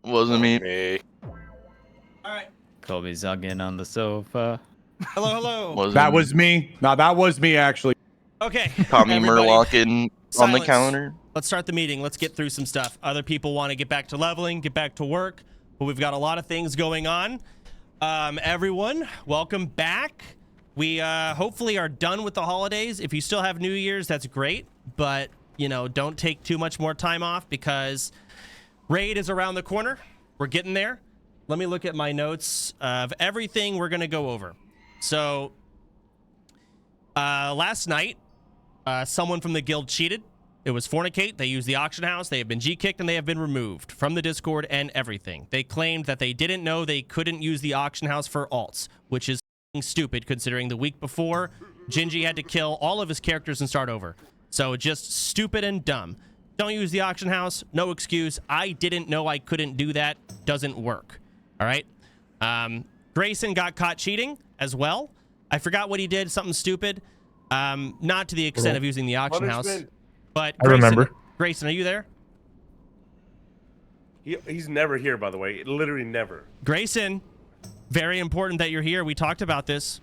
Wasn't me. All right. Colby zugging on the sofa. Hello, hello. Wasn't That was me. No, that was me actually. Okay. Tommy everybody, Murlocking on the silence. counter. Let's start the meeting. Let's get through some stuff. Other people want to get back to leveling, get back to work, but we've got a lot of things going on. Everyone, welcome back. We hopefully are done with the holidays. If you still have New Year's, that's great, but you know, don't take too much more time off because Raid is around the corner. We're getting there. Let me look at my notes of everything we're going to go over. So, last night, someone from the guild cheated. It was Fornicate. They used the auction house. They have been G-kicked and they have been removed from the Discord and everything. They claimed that they didn't know they couldn't use the auction house for alts, which is stupid considering the week before, Gingy had to kill all of his characters and start over. So just stupid and dumb. Don't use the auction house. No excuse. I didn't know I couldn't do that. Doesn't work. All right. Graycen got caught cheating as well. I forgot what he did. Something stupid. Not to the extent of using the auction house. But Graycen, I remember. Graycen, are you there? He's never here, by the way. Literally never. Graycen, very important that you're here. We talked about this.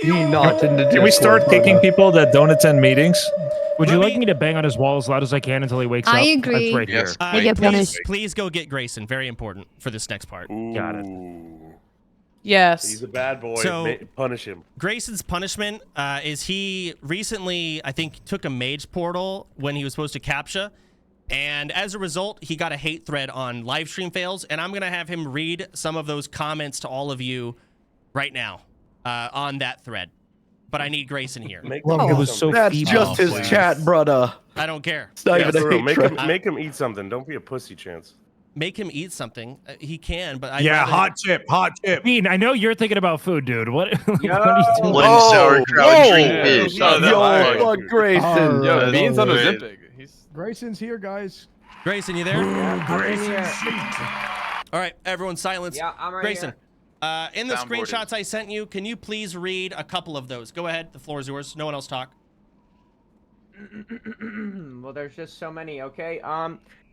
Can we start kicking people that don't attend meetings? Would you like me to bang on his wall as loud as I can until he wakes up? I agree. That's right Yes. here. Please go get Graycen. Very important for this next part. Got it. Yes. He's a bad boy. So- Punish him. Grayson's punishment is he recently, I think, took a mage portal when he was supposed to captcha. And as a result, he got a hate thread on live stream fails. And I'm going to have him read some of those comments to all of you right now on that thread. But I need Graycen here. Make Well, him it eat was so something. That's feeble. just his please. chat, brother. I don't care. It's not Yeah, even for a real. hate trap. Make him eat something. Don't be a pussy, Chance. Make him eat something. He can, but Yeah, hot chip, hot chip. Bean, I know you're thinking about food, dude. What? What are you doing? One Oh, sauerkraut whoa. drink Yeah. fish. Yo, fuck Grayson. Yo, Bean's on great. Ozempic. Grayson's here, guys. Graycen, you there? Grayson's All right, everyone silence. Yeah, I'm right Graycen, in the Soundboarded. screenshots I sent you, can you please read a couple of those? Go ahead. The floor is yours. No one else talk. Well, there's just so many, okay?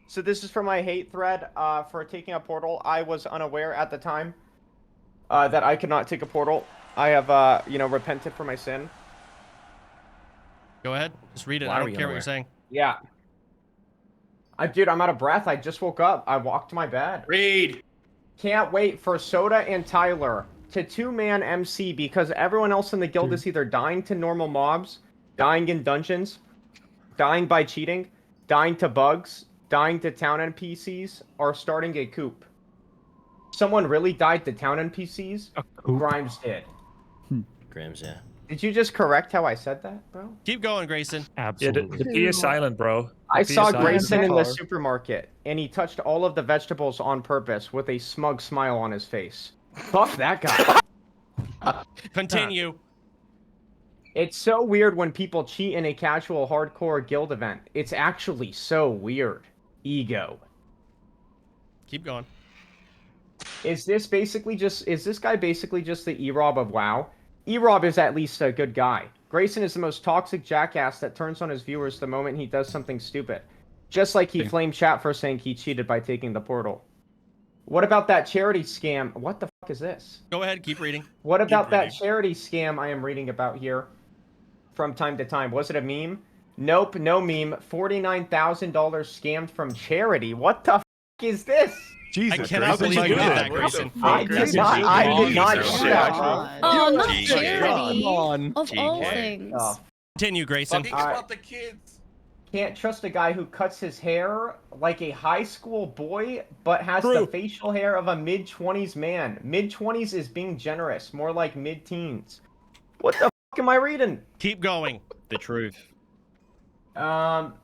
So this is for my hate thread for taking a portal. I was unaware at the time that I could not take a portal. I have, you know, repented for my sin. Go ahead. Just read it. Why I are don't we care what unaware? you're saying. Yeah. Dude, I'm out of breath. I just woke up. I walked to my bed. Read. Can't wait for Soda and Tyler to two-man MC because everyone else in the guild is either dying to normal mobs, dying in dungeons, dying by cheating, dying to bugs, dying to town NPCs, or starting a coup. Someone really died to town NPCs? Grimes did. Grimes, yeah. Did you just correct how I said that, bro? Keep going, Grayson. Yeah, Absolutely. the P is silent, bro. I The P saw is silent. Grayson in the supermarket, and he touched all of the vegetables on purpose with a smug smile on his face. Fuck that guy. Continue. It's so weird when people cheat in a casual hardcore guild event. It's actually so weird. Ego. Keep going. Is this guy basically just the E-Rob of WoW? E-Rob is at least a good guy. Grayson is the most toxic jackass that turns on his viewers the moment he does something stupid. Just like he flamed chat for saying he cheated by taking the portal. What about that charity scam? What the fuck is this? Go ahead. Keep reading. What about that reading. charity scam I am reading about here from time to time? Was it a meme? Nope, no meme. $49,000 scammed from charity. What the fuck is this? Jesus, I cannot Grayson, believe you my did God. that, Grayson. I did not do that, bro. Oh, not TK. charity. Come on. Of all TK. things. Oh, Continue, Grayson. Alright. the kids. Can't trust a guy who cuts his hair like a high school boy, but has the facial hair of a mid-20s man. Mid-20s is being generous, more like mid-teens. What the fuck am I reading? Keep going. The truth. How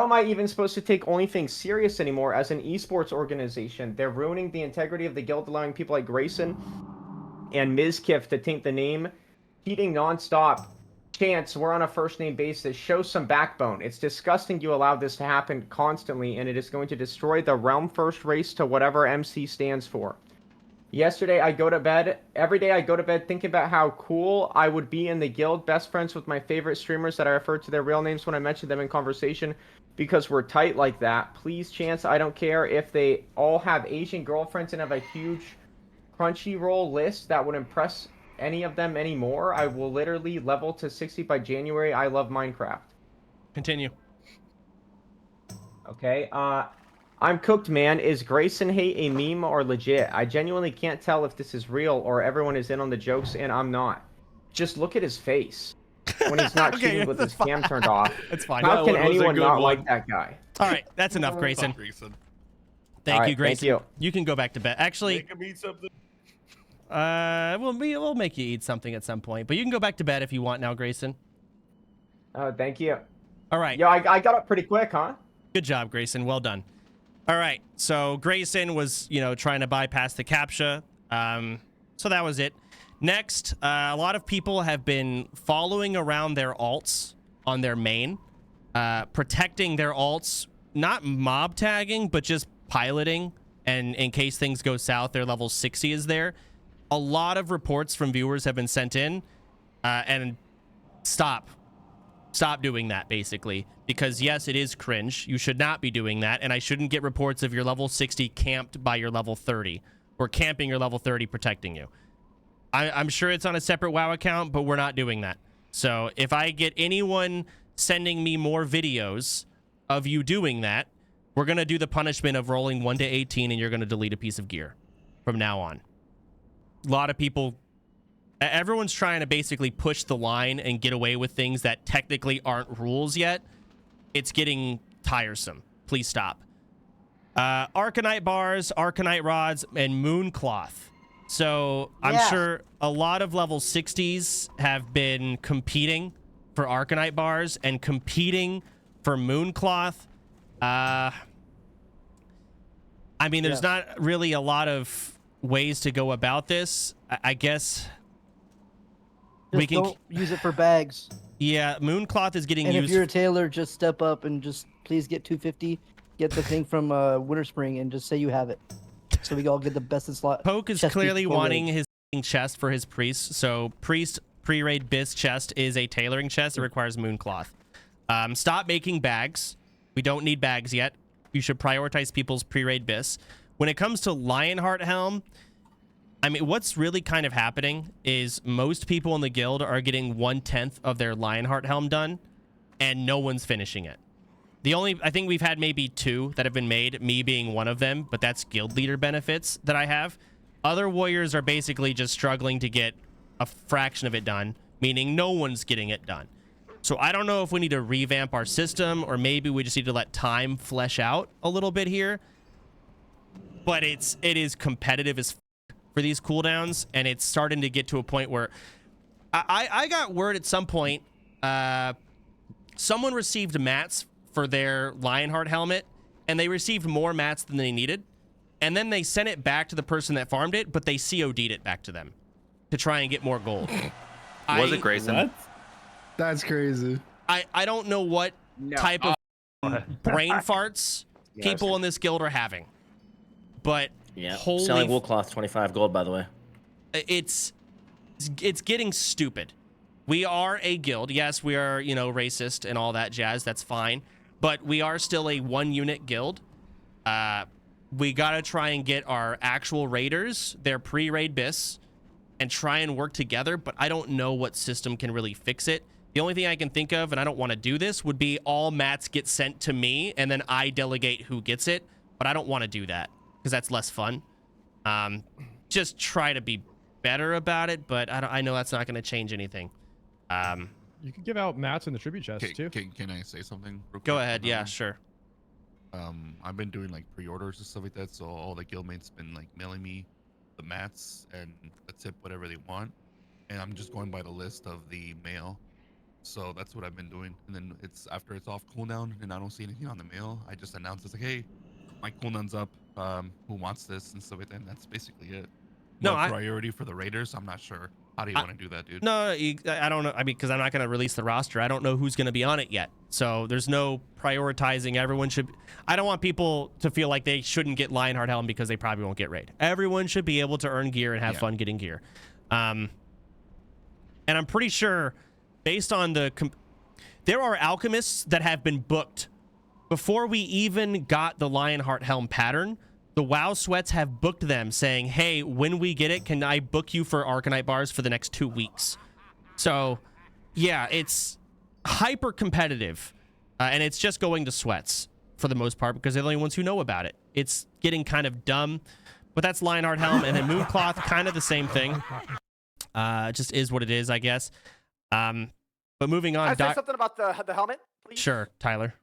am I even supposed to take OnlyFangs serious anymore as an esports organization? They're ruining the integrity of the guild, allowing people like Grayson and Mizkif to taint the name. Cheating nonstop. Chance, we're on a first name basis. Show some backbone. It's disgusting you allow this to happen constantly, and it is going to destroy the realm first race to whatever MC stands for. Yesterday, I go to bed. Every day, I go to bed thinking about how cool I would be in the guild. Best friends with my favorite streamers that I refer to their real names when I mention them in conversation because we're tight like that. Please, Chance, I don't care if they all have Asian girlfriends and have a huge Crunchyroll list that would impress any of them anymore. I will literally level to 60 by January. I love Minecraft. Continue. Okay, I'm cooked, man. Is Graycen hate a meme or legit? I genuinely can't tell if this is real or everyone is in on the jokes and I'm not. Just look at his face when he's not Okay, cheating with his that's cam fine. turned off. That's fine. How can one was a anyone good not one. like that guy? All right, that's enough, Grayson. Thank All you, right, Grayson. thank you. You can go back to bed. Actually, Make him eat something. we'll make you eat something at some point, but you can go back to bed if you want now, Grayson. Thank you. All right. Yeah, I got up pretty quick, huh? Good job, Grayson. Well done. All right. So Grayson was, trying to bypass the CAPTCHA. So that was it. Next, a lot of people have been following around their alts on their main, protecting their alts, not mob tagging, but just piloting. And in case things go south, their level 60 is there. A lot of reports from viewers have been sent in, and stop doing that, basically, because yes, it is cringe. You should not be doing that, and I shouldn't get reports of your level 60 camped by your level 30 or camping your level 30 protecting you. I'm sure it's on a separate WoW account, but we're not doing that. So if I get anyone sending me more videos of you doing that, we're going to do the punishment of rolling 1 to 18 and you're going to delete a piece of gear from now on. A lot of people, everyone's trying to basically push the line and get away with things that technically aren't rules yet. It's getting tiresome. Please stop. Arcanite bars, Arcanite rods, and Mooncloth. So I'm sure a lot of level 60s have been competing for Arcanite bars and competing for Mooncloth. I mean, there's not really a lot of ways to go about this. I guess Just we can don't use it for bags. Yeah, Mooncloth is getting And used. if you're a tailor, just step up and just please get 250. Get the thing from Winter Spring and just say you have it, so we all get the best in slot. Poke is chest clearly piece wanting forward. his chest for his priest. So priest pre-raid bis chest is a tailoring chest. It requires Mooncloth. Stop making bags. We don't need bags yet. You should prioritize people's pre-raid bis. When it comes to Lionheart Helm, I mean, what's really kind of happening is most people in the guild are getting 1/10 of their Lionheart Helm done, and no one's finishing it. I think we've had maybe 2 that have been made, me being one of them, but that's guild leader benefits that I have. Other warriors are basically just struggling to get a fraction of it done, meaning no one's getting it done. So I don't know if we need to revamp our system, or maybe we just need to let time flesh out a little bit here. But it is competitive as for these cooldowns, and it's starting to get to a point where I got word at some point someone received mats for their Lionheart helmet, and they received more mats than they needed, and then they sent it back to the person that farmed it, but they COD'd it back to them to try and get more gold. Was it Grayson? What? That's crazy. I don't know what type of brain farts Yeah, people in this guild are having, but Yeah. holy Selling wool cloth, 25 gold, by the way. it's getting stupid. We are a guild. Yes, we are, racist and all that jazz. That's fine. But we are still a 1-unit guild. We got to try and get our actual raiders, their pre-raid bis, and try and work together. But I don't know what system can really fix it. The only thing I can think of, and I don't want to do this, would be all mats get sent to me, and then I delegate who gets it. But I don't want to do that, because that's less fun. Just try to be better about it, but I know that's not going to change anything. You can give out mats in the tribute chest too. Can I say something? Real Go quick? ahead. Yeah, sure. I've been doing like pre-orders and stuff like that, so all the guildmates been like mailing me the mats and the tip, whatever they want, and I'm just going by the list of the mail. So that's what I've been doing, and then after it's off cooldown and I don't see anything on the mail, I just announce it's like, hey, my cooldown's up. Who wants this and stuff like that? And that's basically it. No, What priority for the raiders, I'm not sure. How do you want to do that, dude? No, I don't know. I mean, because I'm not going to release the roster. I don't know who's going to be on it yet. So there's no prioritizing. Everyone should. I don't want people to feel like they shouldn't get Lionheart Helm because they probably won't get raid. Everyone should be able to earn gear and have fun getting gear. And I'm pretty sure, based on there are alchemists that have been booked before we even got the Lionheart Helm pattern. The WoW sweats have booked them saying, hey, when we get it, can I book you for Arcanite bars for the next 2 weeks? So, yeah, it's hyper competitive. And it's just going to sweats for the most part because they're the only ones who know about it. It's getting kind of dumb. But that's Lionheart Helm. And then Mooncloth, kind of the same thing. Just is what it is, I guess. But moving on. Can I say something about the helmet, please? Sure, Tyler.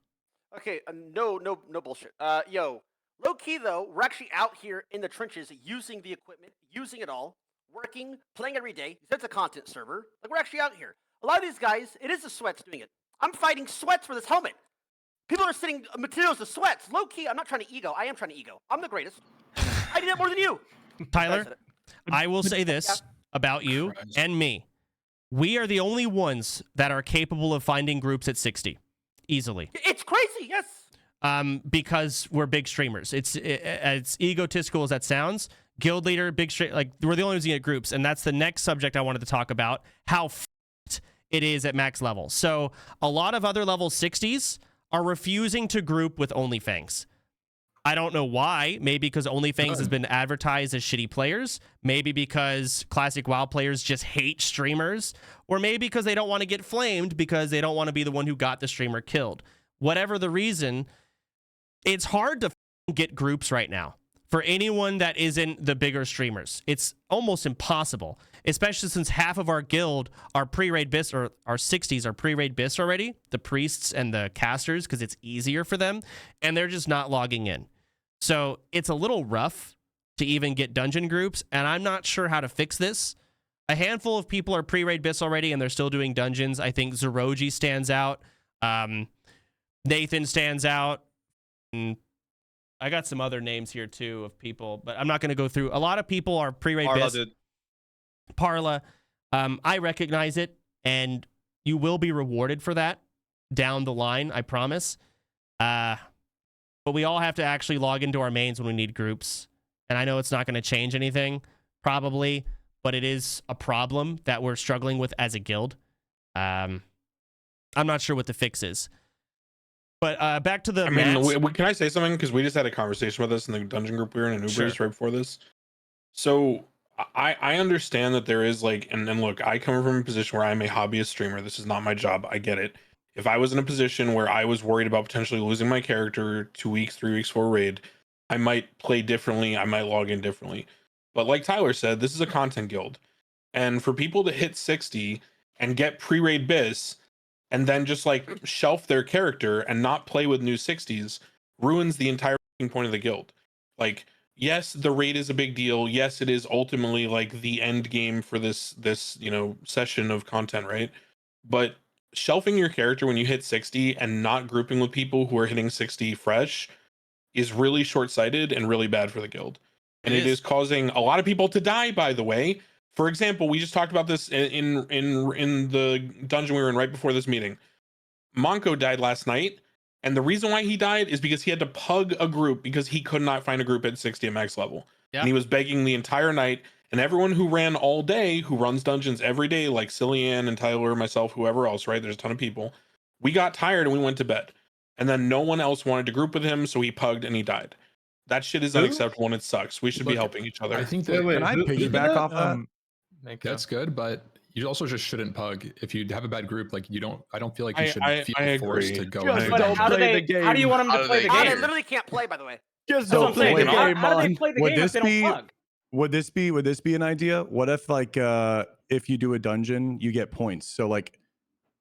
Okay, no bullshit. Yo. Low key though, we're actually out here in the trenches using the equipment, using it all, working, playing every day. It's a content server. Like we're actually out here. A lot of these guys, it is the sweats doing it. I'm fighting sweats for this helmet. People are sending materials to sweats. Low key, I'm not trying to ego. I am trying to ego. I'm the greatest. I did it more than you. Tyler, I will say this about you and me. We are the only ones that are capable of finding groups at 60 easily. It's crazy, yes. Because we're big streamers. It's as egotistical as that sounds. Guild leader, big stream, like we're the only ones who get groups, and that's the next subject I wanted to talk about. How it is at max level. So a lot of other level 60s are refusing to group with OnlyFangs. I don't know why. Maybe because OnlyFangs has been advertised as shitty players. Maybe because classic WoW players just hate streamers, or maybe because they don't want to get flamed because they don't want to be the one who got the streamer killed. Whatever the reason. It's hard to get groups right now for anyone that isn't the bigger streamers. It's almost impossible, especially since half of our guild are pre-raid bis, or our 60s are pre-raid bis already, the priests and the casters, because it's easier for them, and they're just not logging in. So it's a little rough to even get dungeon groups, and I'm not sure how to fix this. A handful of people are pre-raid bis already, and they're still doing dungeons. I think Zeroji stands out. Nathan stands out. I got some other names here too of people, but I'm not going to go through. A lot of people are pre-raid bis. Parla, I recognize it, and you will be rewarded for that down the line, I promise. But we all have to actually log into our mains when we need groups, and I know it's not going to change anything, probably, but it is a problem that we're struggling with as a guild. I'm not sure what the fix is. But back to the. I mean, can I say something? Because we just had a conversation with this in the dungeon group we were in Ubers right before this. So I understand that there is like, and look, I come from a position where I'm a hobbyist streamer. This is not my job. I get it. If I was in a position where I was worried about potentially losing my character 2 weeks, 3 weeks for a raid, I might play differently. I might log in differently. But like Tyler said, this is a content guild, and for people to hit 60 and get pre-raid bis, and then just like shelf their character and not play with new 60s ruins the entire point of the guild. Like, yes, the raid is a big deal. Yes, it is ultimately like the end game for this session of content, right? But shelving your character when you hit 60 and not grouping with people who are hitting 60 fresh is really short-sighted and really bad for the guild. And it is causing a lot of people to die, by the way. For example, we just talked about this in the dungeon we were in right before this meeting. Monko died last night, and the reason why he died is because he had to pug a group because he could not find a group at 60 at max level. Yep. And he was begging the entire night, and everyone who ran all day, who runs dungeons every day, like Cillian and Tyler, myself, whoever else, right? There's a ton of people. We got tired and we went to bed. And then no one else wanted to group with him, so he pugged and he died. That shit is unacceptable and it sucks. We should be helping each other. I think that Can I piggyback off that? That's good, but you also just shouldn't pug. If you have a bad group, like I don't feel like you should feel forced to go. How do you want them to play the game? They literally can't play, by the way. Just don't play the game. How do they play the game if they don't plug? Would this be an idea? What if like if you do a dungeon, you get points? So like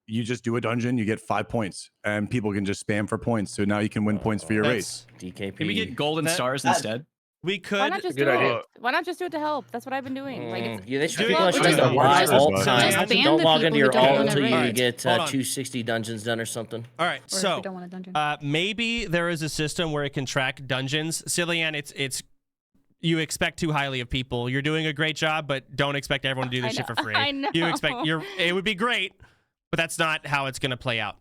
you just do a dungeon, you get 5 points, and people can just spam for points. So now you can win points for your race. DKP. Can we get golden stars instead? We could. Why not just do it? Why not just do it to help? That's what I've been doing. Like, it's, yeah, they should. Do People it. should Just buy alt time. Just ban Don't the log people into who your don't alt wanna until you raid. get Hold on. 260 dungeons done or something. All right, or if so you don't want a dungeon. maybe there is a system where it can track dungeons. Cillian, it's you expect too highly of people. You're doing a great job, but don't expect everyone to do this shit for free. I know. You expect it would be great, but that's not how it's going to play out.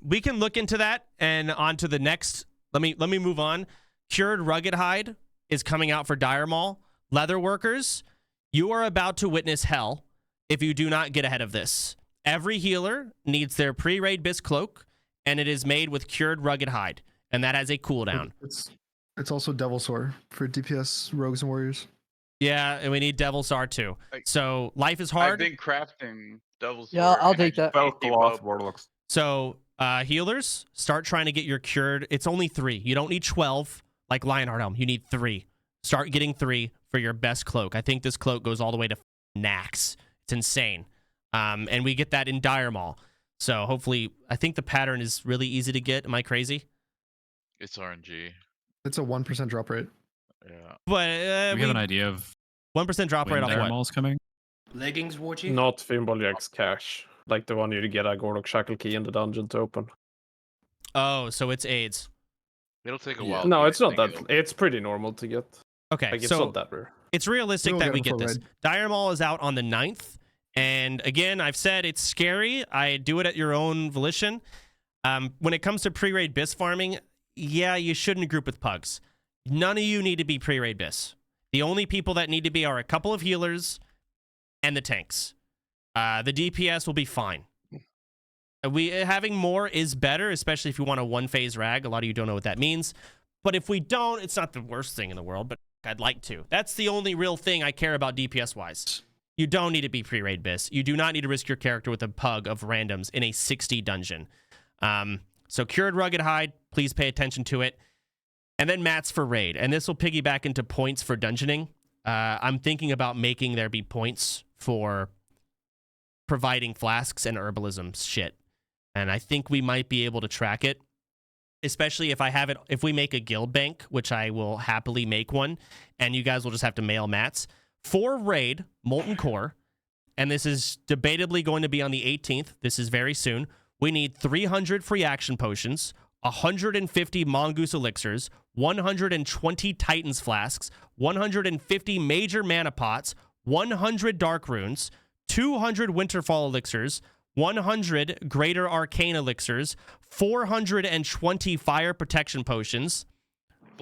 We can look into that and on to the next. Let me move on. Cured rugged hide is coming out for Dire Mall. Leather workers, you are about to witness hell if you do not get ahead of this. Every healer needs their pre-raid bis cloak, and it is made with cured rugged hide, and that has a cooldown. It's also Devil Sword for DPS rogues and warriors. Yeah, and we need Devil Star too. So life is hard. I've been crafting Devil Sword. Yeah, I'll take that. Warlocks. So healers, start trying to get your cured. It's only 3. You don't need 12 like Lionheart Helm. You need 3. Start getting 3 for your best cloak. I think this cloak goes all the way to Nax. It's insane. And we get that in Dire Mall. So hopefully, I think the pattern is really easy to get. Am I crazy? It's RNG. It's a 1% drop rate. Yeah. But we have an idea of 1% drop rate off Dire what? Mall's coming. Leggings, war chief? Not Fimbuljack's cash. Like the one you get a Gorlock Shackle key in the dungeon to open. Oh, so it's AIDS. It'll take a while. No, it's not that. It's pretty normal to get. Okay, like, it's so not that rare. it's realistic We'll that get we it get for this. raid. Dire Mall is out on the 9th. And again, I've said it's scary. I do it at your own volition. When it comes to pre-raid bis farming, yeah, you shouldn't group with pugs. None of you need to be pre-raid bis. The only people that need to be are a couple of healers and the tanks. The DPS will be fine. Having more is better, especially if you want a one-phase rag. A lot of you don't know what that means. But if we don't, it's not the worst thing in the world, but I'd like to. That's the only real thing I care about DPS-wise. You don't need to be pre-raid bis. You do not need to risk your character with a pug of randoms in a 60 dungeon. So Cured Rugged Hide, please pay attention to it. And then mats for raid. And this will piggyback into points for dungeoning. I'm thinking about making there be points for providing flasks and herbalism shit. And I think we might be able to track it. Especially if we make a guild bank, which I will happily make one, and you guys will just have to mail mats. For raid, Molten Core, and this is debatably going to be on the 18th. This is very soon. We need 300 free action potions, 150 Mongoose elixirs, 120 Titans flasks, 150 major mana pots, 100 dark runes, 200 Winterfall elixirs, 100 greater arcane elixirs, 420 fire protection potions,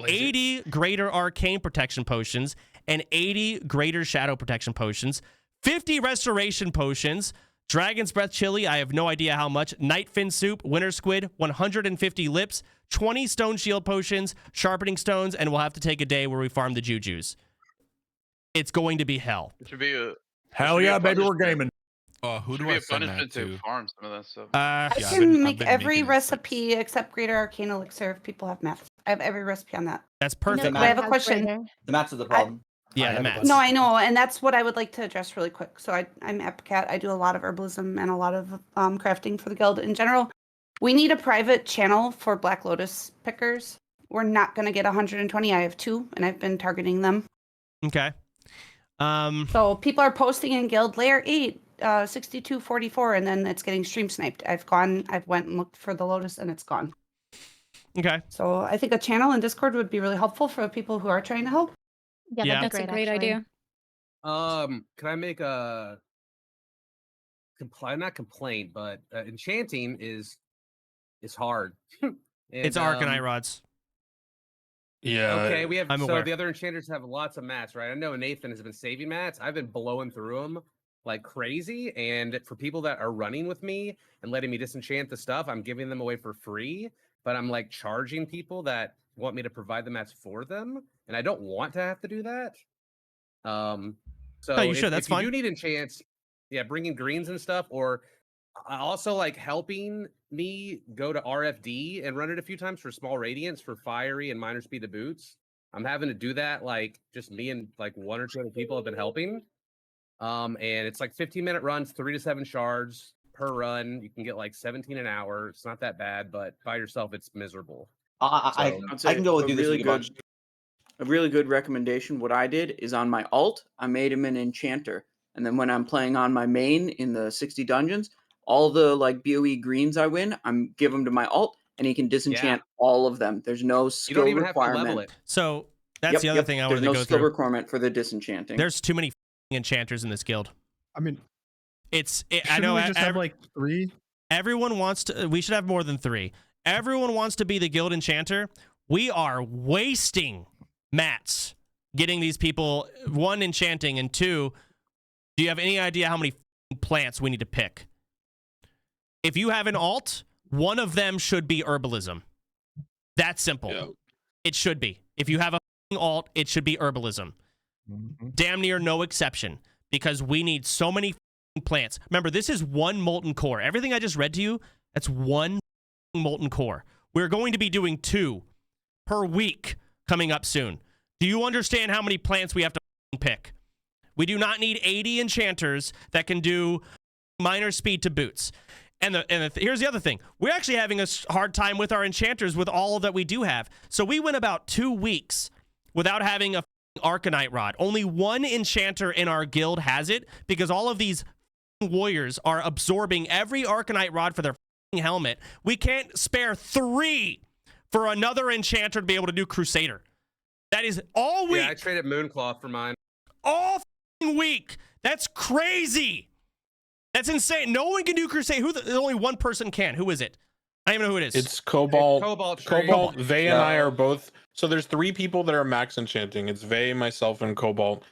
80 greater arcane protection potions, and 80 greater shadow protection potions, 50 restoration potions, Dragon's Breath chili, I have no idea how much, Nightfin soup, winter squid, 150 lips, 20 stone shield potions, sharpening stones, and we'll have to take a day where we farm the jujus. It's going to be hell. It should be a Hell yeah, baby, we're gaming. Who do be I a send that punishment to to? farm some of that stuff. I can make every recipe except Greater Arcane Elixir if people have math. I have every recipe on that. That's perfect. But I have a question. The mats are the problem. Yeah, the mats. No, I know, and that's what I would like to address really quick. So I'm Epcat. I do a lot of herbalism and a lot of crafting for the guild in general. We need a private channel for Black Lotus pickers. We're not going to get 120. I have 2, and I've been targeting them. Okay. So people are posting in guild layer 8, 6244, and then it's getting stream sniped. I've went and looked for the Lotus, and it's gone. Okay. So I think a channel in Discord would be really helpful for people who are trying to help. Yeah, that's a great idea. Can I make a not complaint, but enchanting is hard. It's Arcanite rods. Yeah. Okay, we have I'm aware. the other enchanters have lots of mats, right? I know Nathan has been saving mats. I've been blowing through them like crazy, and for people that are running with me and letting me disenchant the stuff, I'm giving them away for free, but I'm like charging people that want me to provide the mats for them, and I don't want to have to do that. So No, you should. That's if you fine. do need enchants, yeah, bringing greens and stuff, or also like helping me go to RFD and run it a few times for small radiance for fiery and minor speed of boots. I'm having to do that, like just me and like 1 or 2 other people have been helping. And it's like 15-minute runs, 3 to 7 shards per run. You can get like 17 an hour. It's not that bad, but by yourself, it's miserable. I can go with you this week. A really good recommendation. What I did is on my alt, I made him an enchanter, and then when I'm playing on my main in the 60 dungeons, all the like BOE greens I win, I'm give them to my alt, and he can disenchant all of them. There's no skill you don't even have to level requirement. it. So That's the other thing I wanted to There's go no skill through. requirement for the disenchanting. There's too many enchanters in this guild. I mean, I know. we just have like 3? Everyone wants to. We should have more than 3. Everyone wants to be the guild enchanter. We are wasting mats getting these people, 1, enchanting, and 2, do you have any idea how many plants we need to pick? If you have an alt, one of them should be herbalism. That's simple. Yeah. It should be. If you have a alt, it should be herbalism. Damn near no exception, because we need so many plants. Remember, this is 1 molten core. Everything I just read to you, that's 1 molten core. We're going to be doing 2 per week coming up soon. Do you understand how many plants we have to pick? We do not need 80 enchanters that can do minor speed to boots. And here's the other thing. We're actually having a hard time with our enchanters with all that we do have. So we went about 2 weeks without having a Arcanite rod. Only 1 enchanter in our guild has it because all of these warriors are absorbing every Arcanite rod for their helmet. We can't spare 3 for another enchanter to be able to do Crusader. That is all week. Yeah, I traded Mooncloth for mine. All week. That's crazy. That's insane. No one can do Crusade. Only one person can. Who is it? I don't even know who it is. It's Cobalt. Cobalt. Vey and I are both. So there's 3 people that are max enchanting. It's Vey, myself, and Cobalt.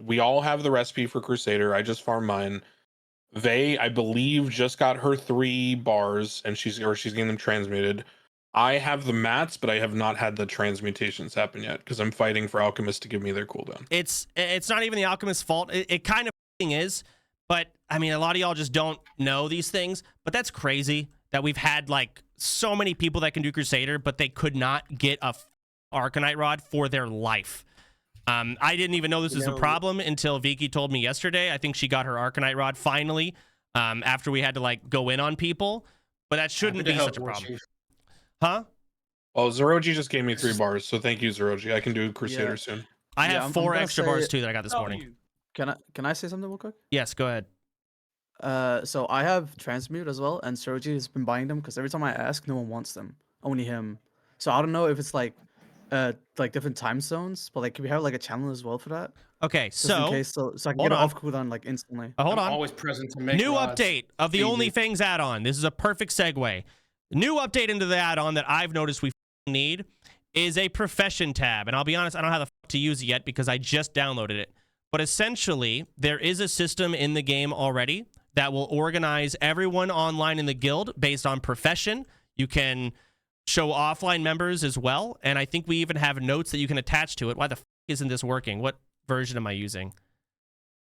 We all have the recipe for Crusader. I just farmed mine. Vey, I believe, just got her 3 bars, and she's getting them transmuted. I have the mats, but I have not had the transmutations happen yet because I'm fighting for alchemists to give me their cooldown. It's not even the alchemist's fault. It kind of is, but I mean, a lot of y'all just don't know these things. But that's crazy that we've had like so many people that can do Crusader, but they could not get a Arcanite rod for their life. I didn't even know this was a problem until Vicky told me yesterday. I think she got her Arcanite rod finally after we had to like go in on people, but that shouldn't be such a problem. Huh? Well, Zeroji just gave me 3 bars, so thank you, Zeroji. I can do Crusader soon. I have 4 extra bars too that I got this morning. Can I say something real quick? Yes, go ahead. So I have transmute as well, and Zeroji has been buying them because every time I ask, no one wants them. Only him. So I don't know if it's like different time zones, but like, can we have like a channel as well for that? Okay, Just in case, so I can get it off cooldown like instantly. Hold on. Always present to make New rods. update of the Easy. OnlyFangs add-on. This is a perfect segue. New update into the add-on that I've noticed we need is a profession tab. And I'll be honest, I don't know how the fuck to use it yet because I just downloaded it. But essentially, there is a system in the game already that will organize everyone online in the guild based on profession. You can show offline members as well. And I think we even have notes that you can attach to it. Why the fuck isn't this working? What version am I using?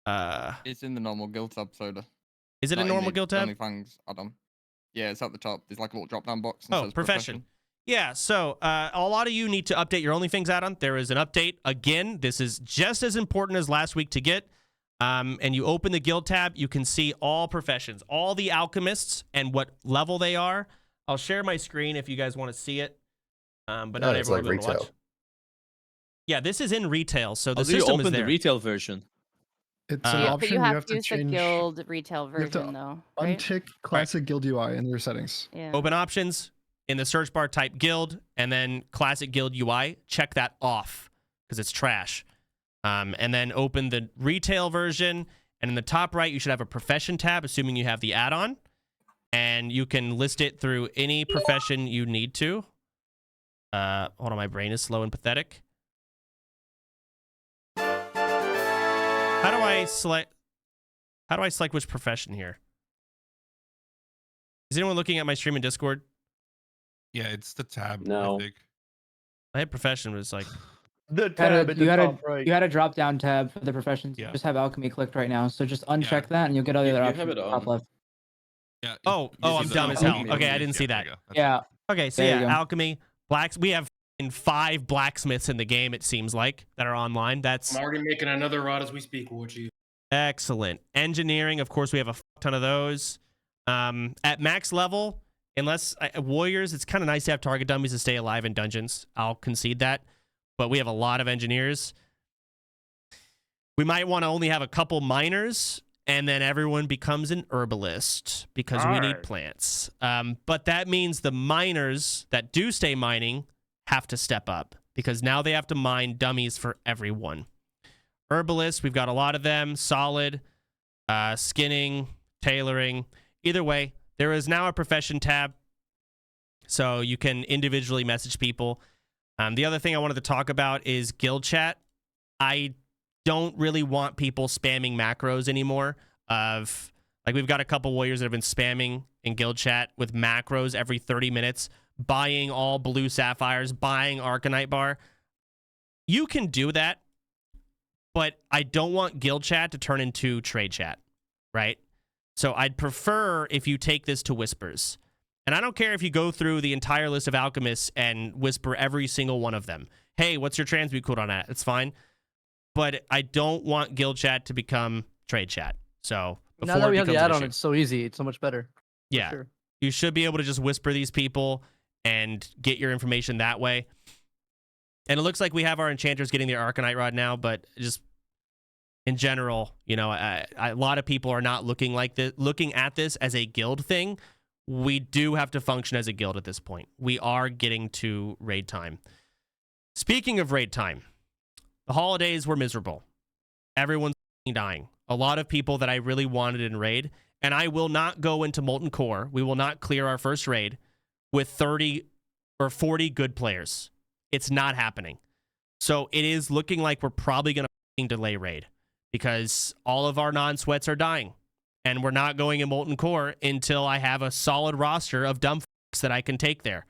It's in the normal guild tab, Soda. Is it a normal guild tab? OnlyFangs add-on. Yeah, it's at the top. There's like a little drop-down box. Oh, says profession. Yeah, so a lot of you need to update your OnlyFangs add-on. There is an update. Again, this is just as important as last week to get. And you open the guild tab, you can see all professions, all the alchemists and what level they are. I'll share my screen if you guys want to see it. But not everyone will watch. Yeah, this is in retail, so the system is there. The retail version. It's an option. But you have to use the change. guild retail You have to version, though. Right? untick classic guild UI in your settings. Yeah. Open options, in the search bar, type guild, and then classic guild UI. Check that off because it's trash. And then open the retail version, and in the top right, you should have a profession tab, assuming you have the add-on, and you can list it through any profession you need to. Hold on, my brain is slow and pathetic. How do I select which profession here? Is anyone looking at my stream in Discord? Yeah, it's the tab. No. I think. I hit profession was like The tab at the top right. You had a drop down tab for the professions. You just have alchemy clicked right now. So just uncheck that and you'll get all the other options. Top left. Yeah. Oh, I'm dumb as hell. Okay, I didn't see that. Yeah. Okay, so There you yeah, go. alchemy, we have 5 blacksmiths in the game, it seems like, that are online. That's I'm already making another rod as we speak, Warchi. excellent. Engineering, of course, we have a ton of those. At max level, unless warriors, it's kind of nice to have target dummies to stay alive in dungeons. I'll concede that. But we have a lot of engineers. We might want to only have a couple miners, and then everyone becomes an herbalist because we need plants. But that means the miners that do stay mining have to step up. because now they have to mine dummies for everyone. Herbalists, we've got a lot of them. Solid, skinning, tailoring. Either way, there is now a profession tab, so you can individually message people. The other thing I wanted to talk about is guild chat. I don't really want people spamming macros anymore. We've got a couple warriors that have been spamming in guild chat with macros every 30 minutes, buying all blue sapphires, buying Arcanite bar. You can do that, but I don't want guild chat to turn into trade chat, right? So I'd prefer if you take this to whispers. And I don't care if you go through the entire list of alchemists and whisper every single one of them. Hey, what's your transmute cooldown at? It's fine. But I don't want guild chat to become trade chat. So now that we have the becomes an add-on, issue. it's so easy. It's so much better. Yeah. Sure. You should be able to just whisper these people and get your information that way. And it looks like we have our enchanters getting their Arcanite rod now, but just in general, you know, a lot of people are not looking at this as a guild thing. We do have to function as a guild at this point. We are getting to raid time. Speaking of raid time, the holidays were miserable. Everyone's dying. A lot of people that I really wanted in raid, and I will not go into Molten Core. We will not clear our first raid with 30 or 40 good players. It's not happening. So it is looking like we're probably going to delay raid because all of our non-sweats are dying. And we're not going in Molten Core until I have a solid roster of dumb fucks that I can take there.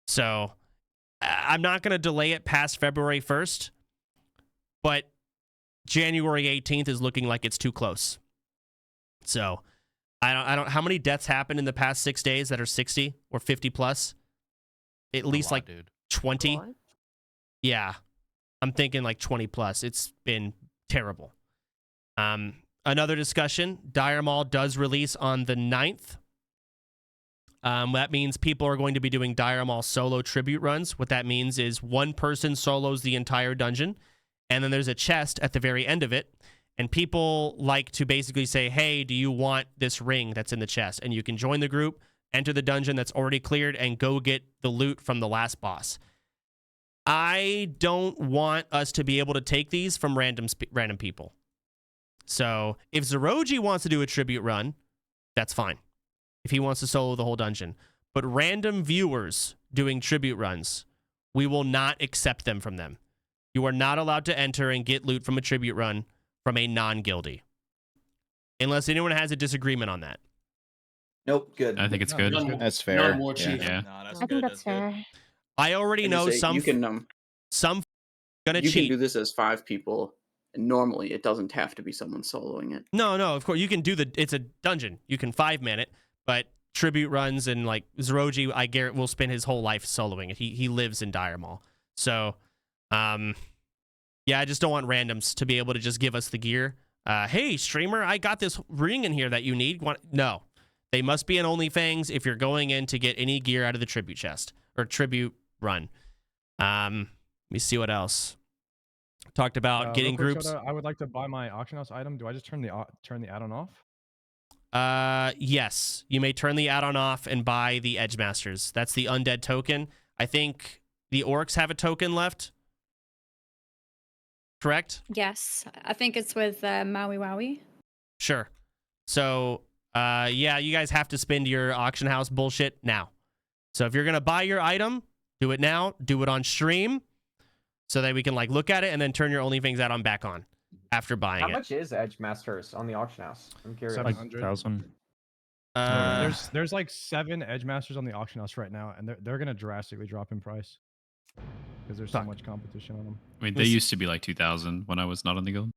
So I'm not going to delay it past February 1st, but January 18th is looking like it's too close. So I don't how many deaths happened in the past 6 days that are 60 or 50 plus? At least like 20. Yeah. I'm thinking like 20 plus. It's been terrible. Another discussion, Dire Maul does release on the 9th. That means people are going to be doing Dire Maul solo tribute runs. What that means is one person solos the entire dungeon, and then there's a chest at the very end of it, and people like to basically say, hey, do you want this ring that's in the chest? And you can join the group, enter the dungeon that's already cleared, and go get the loot from the last boss. I don't want us to be able to take these from random people. So if Zeroji wants to do a tribute run, that's fine. If he wants to solo the whole dungeon. But random viewers doing tribute runs, we will not accept them from them. You are not allowed to enter and get loot from a tribute run from a non-guildie. Unless anyone has a disagreement on that. Nope, good. I think it's good. That's fair. None more cheap. Yeah. I think that's fair. I already know some you can gonna you cheat. can do this as 5 people. And normally, it doesn't have to be someone soloing it. No, of course you can do it's a dungeon. You can 5-man it, but tribute runs and like Zeroji, I guarantee will spend his whole life soloing it. He lives in Dire Maul. So, yeah, I just don't want randoms to be able to just give us the gear. Hey, streamer, I got this ring in here that you need. No, they must be an OnlyFangs if you're going in to get any gear out of the tribute chest or tribute run. Let me see what else. Talked about getting groups. I would like to buy my auction house item. Do I just turn the add-on off? Yes, you may turn the add-on off and buy the Edge Masters. That's the undead token. I think the orcs have a token left. Correct? Yes, I think it's with Maui Wowie. Sure. So, yeah, you guys have to spend your auction house bullshit now. So if you're gonna buy your item, do it now. Do it on stream, so that we can like look at it and then turn your OnlyFangs add-on back on after buying How it. much is Edge Masters on the auction house? I'm curious. 700,000. There's like 7 Edge Masters on the auction house right now, and they're gonna drastically drop in price because there's so much competition on them. I mean, they used to be like 2,000 when I was not on the guild.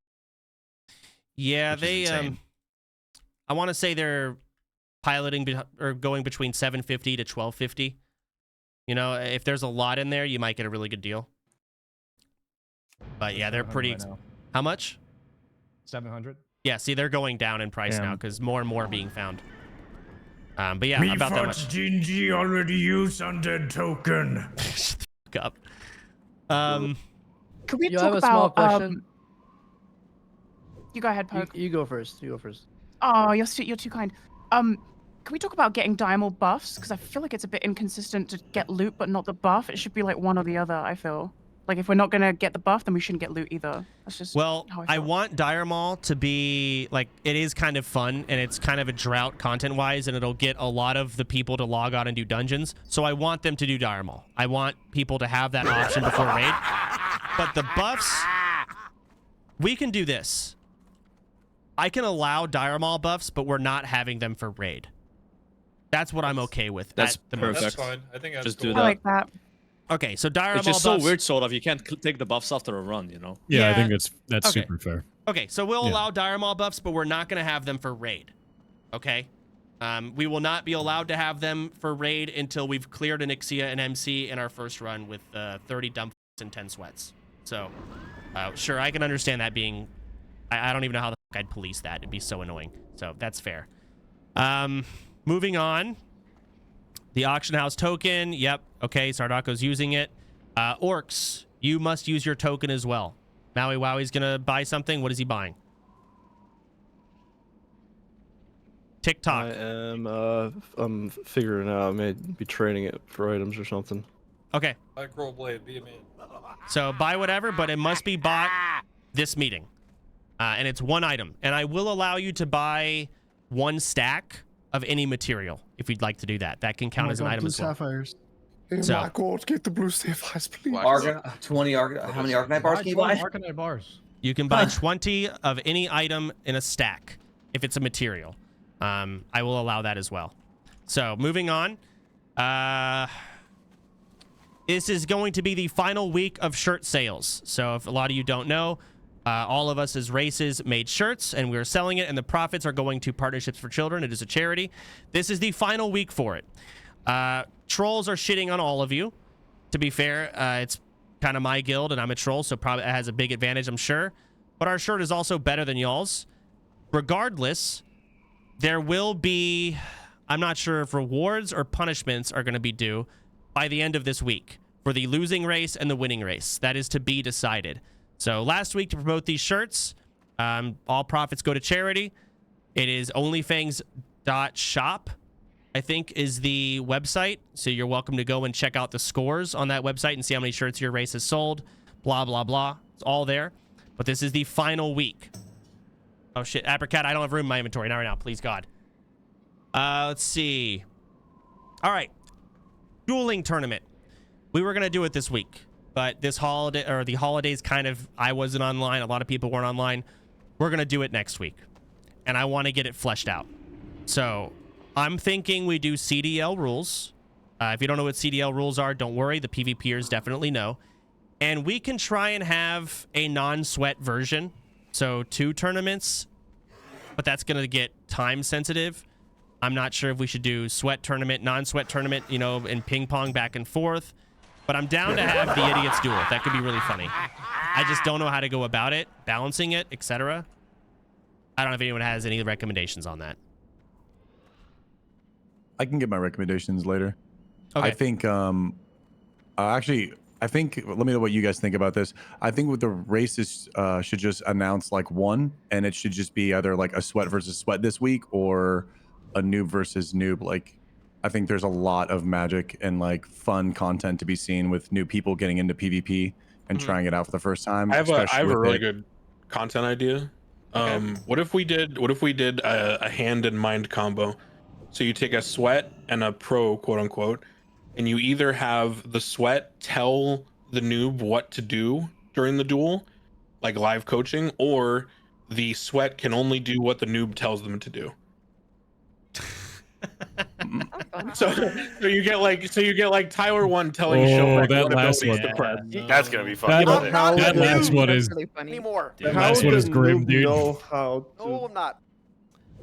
Yeah, they I want to say they're piloting or going between 750 to 1250. You know, if there's a lot in there, you might get a really good deal. But yeah, they're pretty. Right now. How much? 700. Yeah, see, they're going down in price now because more and more are being found. But yeah, about that much. GG already used undead token. Shut the fuck up. Could we Yo, I talk have a small about? question. You go ahead, Poke. You go first. You go first. Oh, you're too kind. Can we talk about getting Diamond buffs? Because I feel like it's a bit inconsistent to get loot but not the buff. It should be like one or the other, I feel. Like, if we're not gonna get the buff, then we shouldn't get loot either. That's just Well, how I feel. want Dire Maul to be like, it is kind of fun and it's kind of a drought content wise, and it'll get a lot of the people to log on and do dungeons. So I want them to do Dire Maul. I want people to have that option before raid. But the buffs, we can do this. I can allow Dire Maul buffs, but we're not having them for raid. That's what I'm okay with. That's at the perfect. most. That's fine. I think that's Just cool. do I that. like that. Okay, so Dire Maul It's just buffs. so weird, sort of. You can't take the buffs after a run, you know? Yeah, I Yeah, think that's okay. super fair. Okay, so we'll Yeah. allow Dire Maul buffs, but we're not going to have them for raid. Okay? We will not be allowed to have them for raid until we've cleared an Ixia and MC in our first run with 30 dump and 10 sweats. So, sure, I can understand that being... I don't even know how the fuck I'd police that. It'd be so annoying. So, that's fair. Moving on. The auction house token. Yep. Okay, Sardako's using it. Orcs, you must use your token as well. Maui Wowie's gonna buy something. What is he buying? TikTok. I am I'm figuring out. I may be trading it for items or something. Okay. Like Rollblade, be a man. So buy whatever, but it must be bought this meeting. And it's one item. And I will allow you to buy one stack of any material if you'd like to do that. That can count as an item blue as well. sapphires. Oh So- my god, get the blue sapphires, please. 20 how many Arcanite bars can you buy? Arcanite bars. You can buy 20 of any item in a stack if it's a material. I will allow that as well. So moving on. This is going to be the final week of shirt sales. So if a lot of you don't know, all of us as races made shirts and we're selling it, and the profits are going to Partnerships for Children. It is a charity. This is the final week for it. Trolls are shitting on all of you. To be fair, it's kind of my guild and I'm a troll, so probably it has a big advantage, I'm sure. But our shirt is also better than y'all's. Regardless, there will be, I'm not sure if rewards or punishments are going to be due by the end of this week for the losing race and the winning race. That is to be decided. So last week, to promote these shirts, all profits go to charity. It is OnlyFangs.shop, I think, is the website. So you're welcome to go and check out the scores on that website and see how many shirts your race has sold. Blah, blah, blah. It's all there. But this is the final week. Oh, shit. Apricot, I don't have room in my inventory. Not right now. Please, God. Let's see. All right. Dueling tournament. We were going to do it this week. But this holiday, or the holidays kind of, I wasn't online. A lot of people weren't online. We're going to do it next week. And I want to get it fleshed out. So I'm thinking we do CDL rules. If you don't know what CDL rules are, don't worry. The PvPers definitely know. And we can try and have a non-sweat version. So 2 tournaments, but that's going to get time sensitive. I'm not sure if we should do sweat tournament, non-sweat tournament, you know, and ping pong back and forth. But I'm down to have the idiots duel. That could be really funny. I just don't know how to go about it, balancing it, etc. I don't know if anyone has any recommendations on that. I can get my recommendations later. Okay. I think, actually, I think, let me know what you guys think about this. I think with the races should just announce like one, and it should just be either like a sweat versus sweat this week or a noob versus noob. Like, I think there's a lot of magic and like fun content to be seen with new people getting into PvP and trying it out for the first time. I have a especially really with good content idea. What if we did a hand and mind combo? So you take a sweat and a pro, quote unquote, and you either have the sweat tell the noob what to do during the duel, like live coaching, or the sweat can only do what the noob tells them to do. So you get like Tyler 1 telling Shellback that what last abilities one. to press. That's gonna be fun. That last one is Anymore. that last one is grim, dude. Know how to... No, I'm not.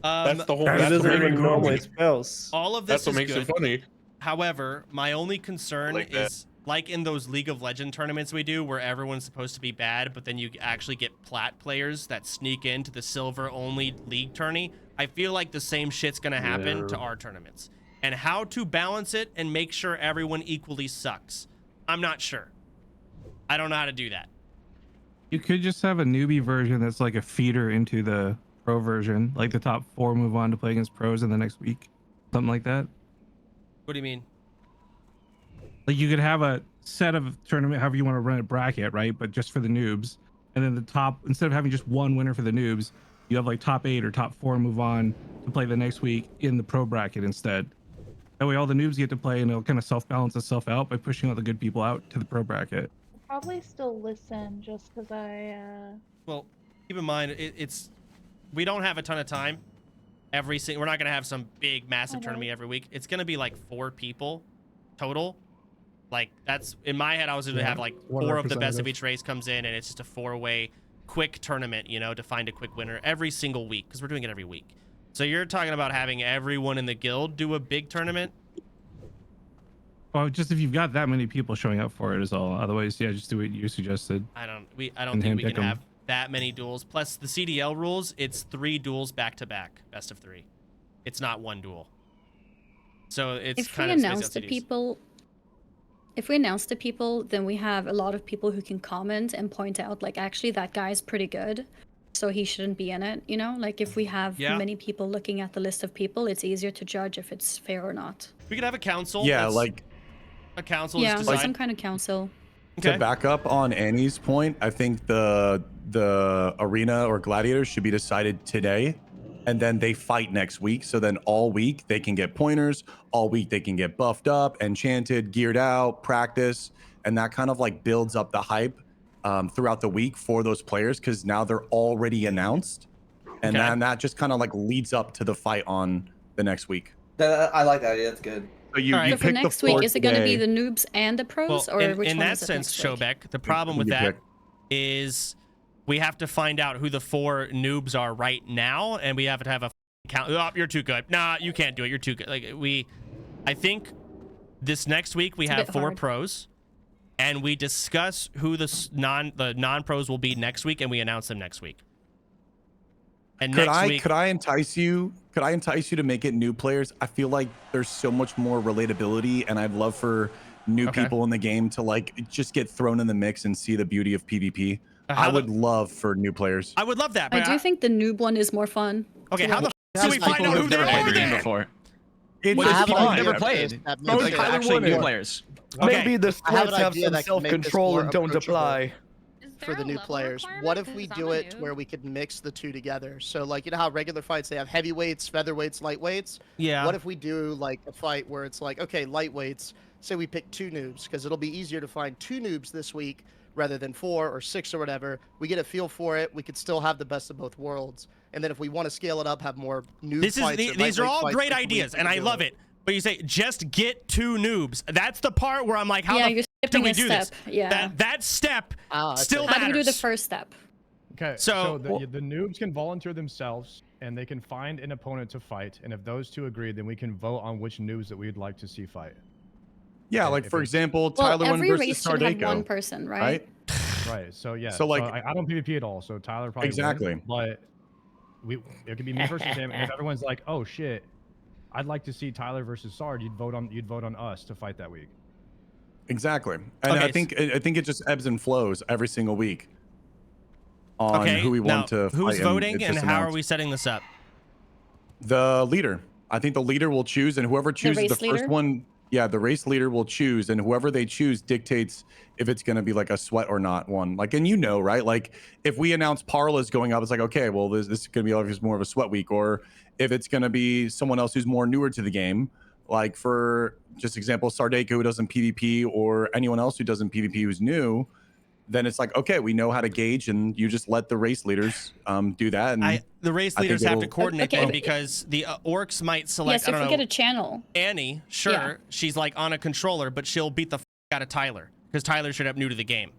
That's the whole. He That's doesn't what even makes know it my funny. spells. All of this That's what is makes good. it funny. However, my only concern Like that. is like in those League of Legends tournaments we do where everyone's supposed to be bad, but then you actually get plat players that sneak into the silver only league tourney. I feel like the same shit's going to happen to our tournaments. And how to balance it and make sure everyone equally sucks, I'm not sure. I don't know how to do that. You could just have a newbie version that's like a feeder into the pro version, like the top 4 move on to play against pros in the next week, something like that. What do you mean? Like you could have a set of tournament, however you want to run a bracket, right? But just for the noobs, and then the top, instead of having just one winner for the noobs, you have like top 8 or top 4 move on to play the next week in the pro bracket instead. That way all the noobs get to play, and it'll kind of self-balance itself out by pushing all the good people out to the pro bracket. Probably still listen just because Well, keep in mind, we don't have a ton of time. We're not gonna have some big massive tournament every week. It's gonna be like 4 people total. Like that's in my head. I was gonna have like 4 of the best of each race comes in, and it's just a 4-way quick tournament, you know, to find a quick winner every single week because we're doing it every week. So you're talking about having everyone in the guild do a big tournament? Well, just if you've got that many people showing up for it is all. Otherwise, yeah, just do what you suggested. I don't think we can have that many duels. Plus the CDL rules, it's 3 duels back to back, best of 3. It's not 1 duel. So it's kind of If we announce to people, then we have a lot of people who can comment and point out, like, actually, that guy's pretty good, so he shouldn't be in it, you know? Like, if we have many people looking at the list of people, it's easier to judge if it's fair or not. We could have a council. Yeah, like... A council Yeah, is some kind of council. To back up on Annie's point, I think the arena or gladiators should be decided today, and then they fight next week. So then all week they can get pointers, all week they can get buffed up, enchanted, geared out, practice, and that kind of like builds up the hype throughout the week for those players because now they're already announced, and then that just kind of like leads up to the fight on the next week. I like that idea. That's good. So you So for next week, is it going to be the noobs and the pros, Well, or in which one that is it sense, next week? Shobek, the problem with that is we have to find out who the 4 noobs are right now, and we have to have a count. Oh, you're too good. Nah, you can't do it. You're too good. I think this next week we have 4 pros, and we discuss who the non-pros will be next week, and we announce them next week. And could I entice you to make it new players? I feel like there's so much more relatability, and I'd love for new people in the game to like just get thrown in the mix and see the beauty of PvP. I would love for new players. I would love that. But I do think the noob one is more fun. Okay, how the do we find out who they are then? Before. It's people who've never played. Those are actually new players. Maybe the I have splits an have idea some that can make this self-control more and don't approachable apply. for the new players. What if we do it where we could mix the 2 together? So like, you know how regular fights, they have heavyweights, featherweights, lightweights? Yeah. What if we do like a fight where it's like, okay, lightweights, say we pick 2 noobs, because it'll be easier to find 2 noobs this week rather than 4 or 6 or whatever. We get a feel for it. We could still have the best of both worlds. And then if we want to scale it up, have more noob fights. These are all great ideas, and I love it. But you say, just get 2 noobs. That's the part where I'm like, how you're do we skipping do a this? step. Yeah. That step still How matters. do you do the first step? Okay, so the noobs can volunteer themselves, and they can find an opponent to fight. And if those 2 agree, then we can vote on which noobs that we'd like to see fight. Yeah, like for example, Tyler every versus race should have Stardeco. 1 person, right? Right. So yeah. So, like- I don't PvP at all. So Tyler probably Exactly. wins, but it could be me versus him. And if everyone's like, "Oh shit, I'd like to see Tyler versus Sard," you'd vote on us to fight that week. Exactly, and I think it just ebbs and flows every single week on who we want to fight. Who's voting, it's and just how are announced. we setting this up? The leader. I think the leader will choose, and whoever chooses the race first leader? one, yeah, the race leader will choose, and whoever they choose dictates if it's going to be like a sweat or not one. Like, and you know, right? Like, if we announce Parla's going up, it's like, okay, well, this is going to be obviously more of a sweat week, or if it's going to be someone else who's more newer to the game, like for just example, Stardeco who doesn't PvP, or anyone else who doesn't PvP who's new, then it's like, okay, we know how to gauge, and you just let the race leaders do that. And the race leaders have to coordinate them because the orcs might select. Yes, I don't if we know, get a channel. Annie, sure, Yeah. she's like on a controller, but she'll beat the out of Tyler because Tyler should up new to the game.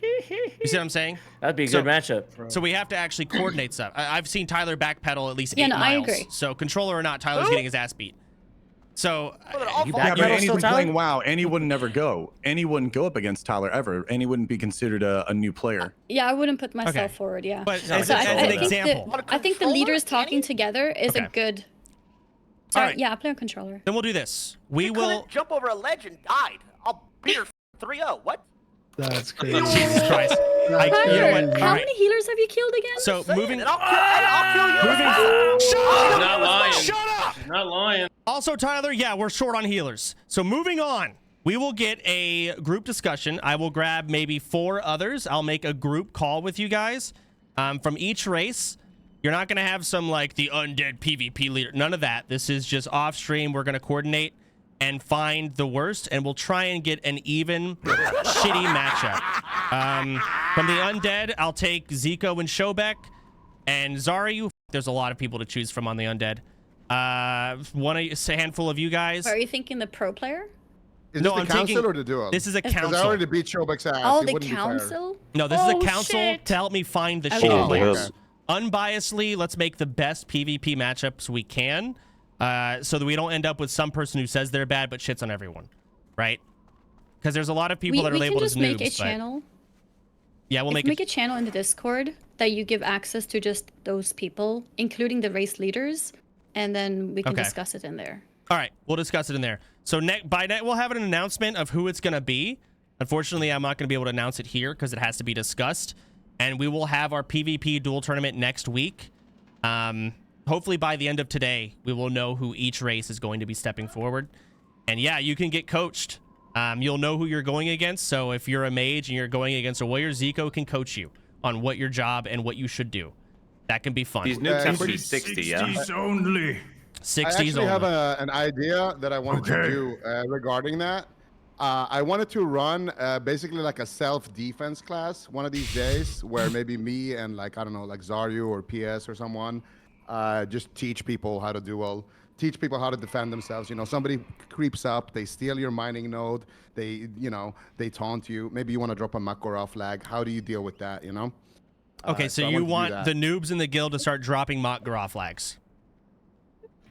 You see what I'm saying? That'd be a good matchup. So we have to actually coordinate stuff. I've seen Tyler backpedal at least 8 Yeah, no, I miles. agree. So controller or not, Tyler's getting his ass beat. So yeah, but Annie's been playing WoW. Annie wouldn't never go. Annie wouldn't go up against Tyler ever. Annie wouldn't be considered a new player. Yeah, I wouldn't put myself forward. Yeah. But So as an example. I think the leaders talking together is a good. Sorry, Alright. yeah, I play on controller. Then we'll do this. We will Jump over a ledge and died. I'll beat her 3-0. What? That's crazy. Jesus Christ. You know Tyler, what? how All right. many healers have you killed again? So moving. I'll kill you. Shut up! Not lying. Shut up! Not lying. Also, Tyler, yeah, we're short on healers. So moving on. We will get a group discussion. I will grab maybe 4 others. I'll make a group call with you guys from each race. You're not going to have some like the undead PvP leader. None of that. This is just off stream. We're going to coordinate and find the worst, and we'll try and get an even shitty matchup. From the undead, I'll take Zico and Shobek and Zaryu. There's a lot of people to choose from on the undead. A handful of you guys. Are you thinking the pro player? Is No, this I'm the council taking- or the duo? This is a Because council. I already beat Shobek's ass. Oh, It the wouldn't be fair. council? No, this is a Oh, council shit. to help me find the Okay. shitty Oh, players. okay. Unbiasedly, let's make the best PvP matchups we can, so that we don't end up with some person who says they're bad but shits on everyone, right? Because there's a lot of people that are labeled as noobs. We can just make a but- channel. Yeah, we'll Make a channel in the Discord that you give access to just those people, including the race leaders, and then we can Okay. discuss it in there. All right, we'll discuss it in there. So by next, we'll have an announcement of who it's going to be. Unfortunately, I'm not going to be able to announce it here because it has to be discussed. And we will have our PvP duel tournament next week. Hopefully by the end of today, we will know who each race is going to be stepping forward. And yeah, you can get coached. You'll know who you're going against. So if you're a mage and you're going against a warrior, Zico can coach you on what your job and what you should do. That can be fun. These noobs have to be 60, yeah? 60s only. 60s I actually only. have an idea that I wanted to do regarding that. I wanted to run basically like a self-defense class one of these days where maybe me and like, I don't know, like Zaryu or PS or someone just teach people how to duel, teach people how to defend themselves. You know, somebody creeps up, they steal your mining node, they taunt you. Maybe you want to drop a Makora flag. How do you deal with that, you know? Okay, so I you wanted to want do the noobs in the guild to start dropping mock Garah flags.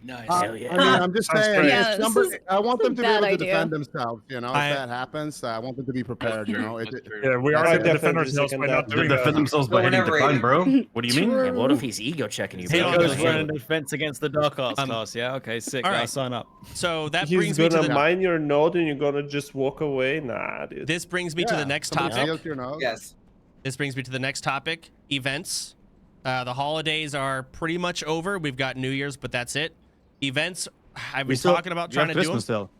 Nice. I mean, I'm just saying, if somebody, I want them to be able to defend themselves. You know, if that happens, I want them to be prepared. You know, Yeah, we already defend ourselves by not doing that. defend themselves by hitting decline, bro. What do you mean? Yeah, what if he's ego checking you? Zico's running defense against the Dark Arts class, yeah? Okay, sick. all I'll right. sign up. So that He's brings me to gonna the mine your node and you're gonna just walk away. Nah, dude. This brings me to the next topic. Yes. This brings me to the next topic, events. The holidays are pretty much over. We've got New Year's, but that's it. Events, I've been talking about trying to do them. Christmas still.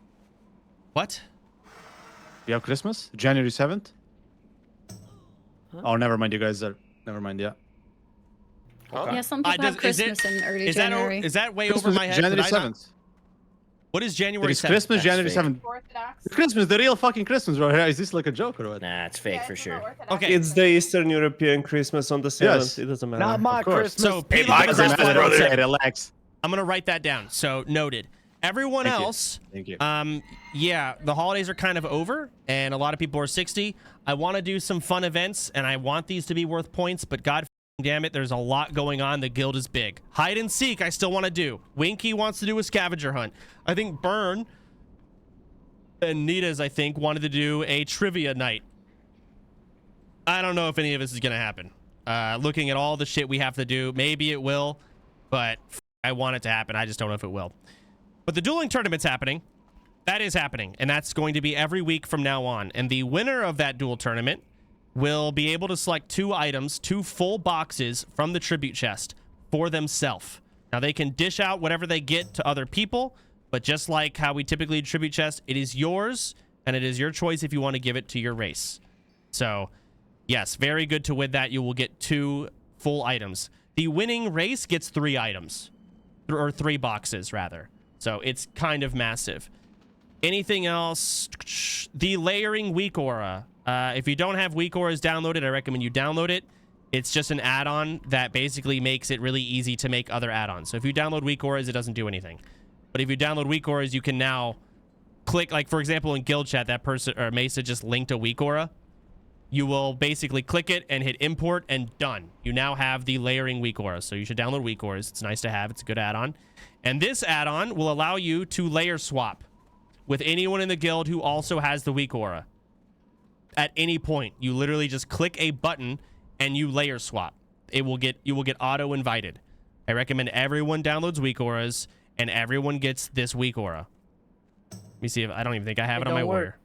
What? You have Christmas? January 7th? Oh, never mind. You guys are... Never mind, yeah. Yeah, some people have Christmas in early January. Is that way Christmas, over my head? January Did I not- 7th. What is January 7th? It's Christmas, January 7th. Christmas, the real fucking Christmas, right here. Is this like a joke or what? Nah, it's fake for sure. Okay. It's the Eastern European Christmas on the 7th. Yes. It doesn't matter. Not my Christmas. So Hey, Pete, my that's Christmas, what I brother. said. Relax. I'm gonna write that down. So noted. Everyone Thank you. else, Thank you. yeah, the holidays are kind of over, and a lot of people are 60. I want to do some fun events, and I want these to be worth points, but God damn it, there's a lot going on. The guild is big. Hide and seek, I still want to do. Winky wants to do a scavenger hunt. I think Burn and Nita's, I think, wanted to do a trivia night. I don't know if any of this is gonna happen. Looking at all the shit we have to do, maybe it will, but I want it to happen. I just don't know if it will. But the dueling tournament's happening. That is happening, and that's going to be every week from now on. And the winner of that duel tournament will be able to select 2 items, 2 full boxes from the tribute chest for themselves. Now, they can dish out whatever they get to other people, but just like how we typically do tribute chest, it is yours, and it is your choice if you want to give it to your race. So, yes, very good to win that. You will get 2 full items. The winning race gets 3 items, or 3 boxes, rather. So, it's kind of massive. Anything else? The layering weak aura. If you don't have weak auras downloaded, I recommend you download it. It's just an add-on that basically makes it really easy to make other add-ons. So if you download weak auras, it doesn't do anything. But if you download weak auras, you can now click, like for example in guild chat, that person or Mesa just linked a weak aura. You will basically click it and hit import and done. You now have the layering weak auras. So you should download weak auras. It's nice to have. It's a good add-on. And this add-on will allow you to layer swap with anyone in the guild who also has the weak aura. At any point, you literally just click a button and you layer swap. You will get auto invited. I recommend everyone downloads weak auras and everyone gets this weak aura. Let me see if I don't even think I have it on my warrior.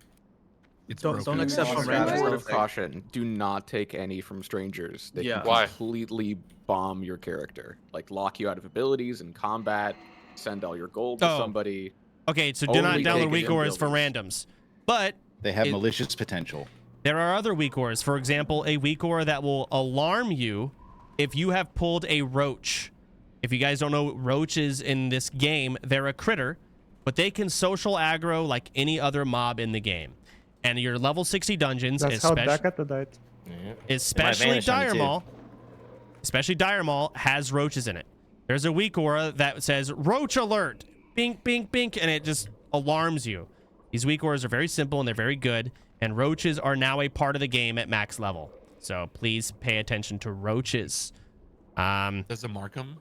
Don't accept from random. Word of caution: do not take any from strangers. They can Why? completely bomb your character, like lock you out of abilities in combat, send all your gold to somebody. Okay, so do not Only download take weak it in auras for buildings. randoms. But they have malicious potential. There are other weak auras. For example, a weak aura that will alarm you if you have pulled a roach. If you guys don't know roaches in this game, they're a critter, but they can social aggro like any other mob in the game. And your level 60 dungeons, especially Dire Maul, has roaches in it. There's a weak aura that says roach alert, bink, bink, bink, and it just alarms you. These weak auras are very simple and they're very good, and roaches are now a part of the game at max level. So please pay attention to roaches. Does it mark them?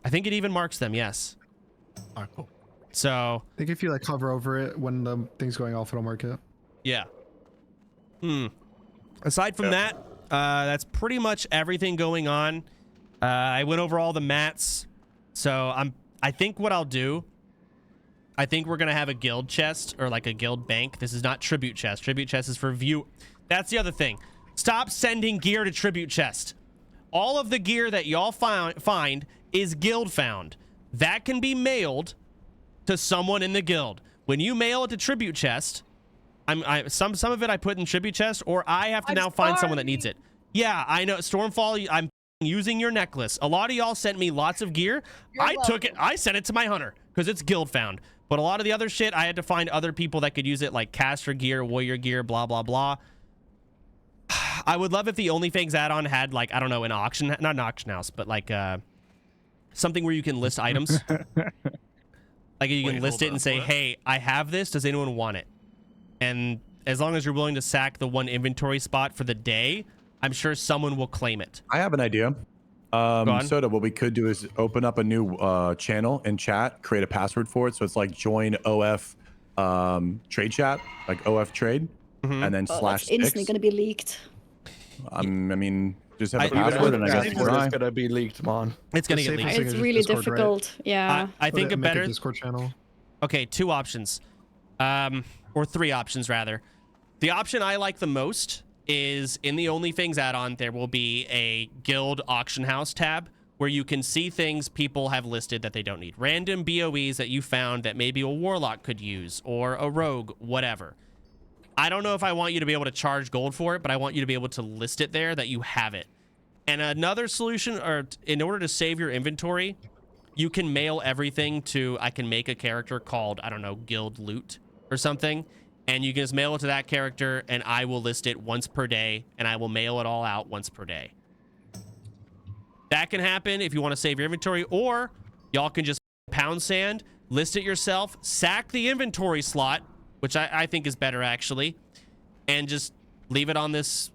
I think it even marks them, yes. Oh, cool. So I think if you like hover over it when the thing's going off, it'll mark it. Yeah. Aside from that, that's pretty much everything going on. I went over all the mats. So I think what I'll do, I think we're gonna have a guild chest or like a guild bank. This is not tribute chest. Tribute chest is for view. That's the other thing. Stop sending gear to tribute chest. All of the gear that y'all find is guild found. That can be mailed to someone in the guild. When you mail it to tribute chest, some of it I put in tribute chest, or I have to now find someone that needs it. Yeah, I know. Stormfall, I'm using your necklace. A lot of y'all sent me lots of gear. I took it. I sent it to my hunter because it's guild found. But a lot of the other shit, I had to find other people that could use it, like caster gear, warrior gear, blah, blah, blah. I would love if the OnlyFangs add-on had, like, I don't know, an auction, not an auction house, but like something where you can list items. Like you can list it and say, hey, I have this. Does anyone want it? And as long as you're willing to sack the one inventory spot for the day, I'm sure someone will claim it. I have an idea. Soda, what we could do is open up a new channel in chat, create a password for it. So it's like join OF trade chat, like OF trade, and then slash it's instantly going to be leaked. I mean, just have a password and I guess it's gonna be leaked, man. It's gonna get leaked. It's really Discord, difficult. Right? Yeah. I think a better Discord channel. Okay, 2 options. Or 3 options rather. The option I like the most is in the OnlyFangs add-on, there will be a guild auction house tab where you can see things people have listed that they don't need. Random BOEs that you found that maybe a warlock could use or a rogue, whatever. I don't know if I want you to be able to charge gold for it, but I want you to be able to list it there that you have it. And another solution, or in order to save your inventory, you can mail everything to, I can make a character called, I don't know, Guild Loot or something. And you can just mail it to that character and I will list it once per day and I will mail it all out once per day. That can happen if you want to save your inventory, or y'all can just pound sand, list it yourself, sack the inventory slot, which I think is better actually, and just leave it on this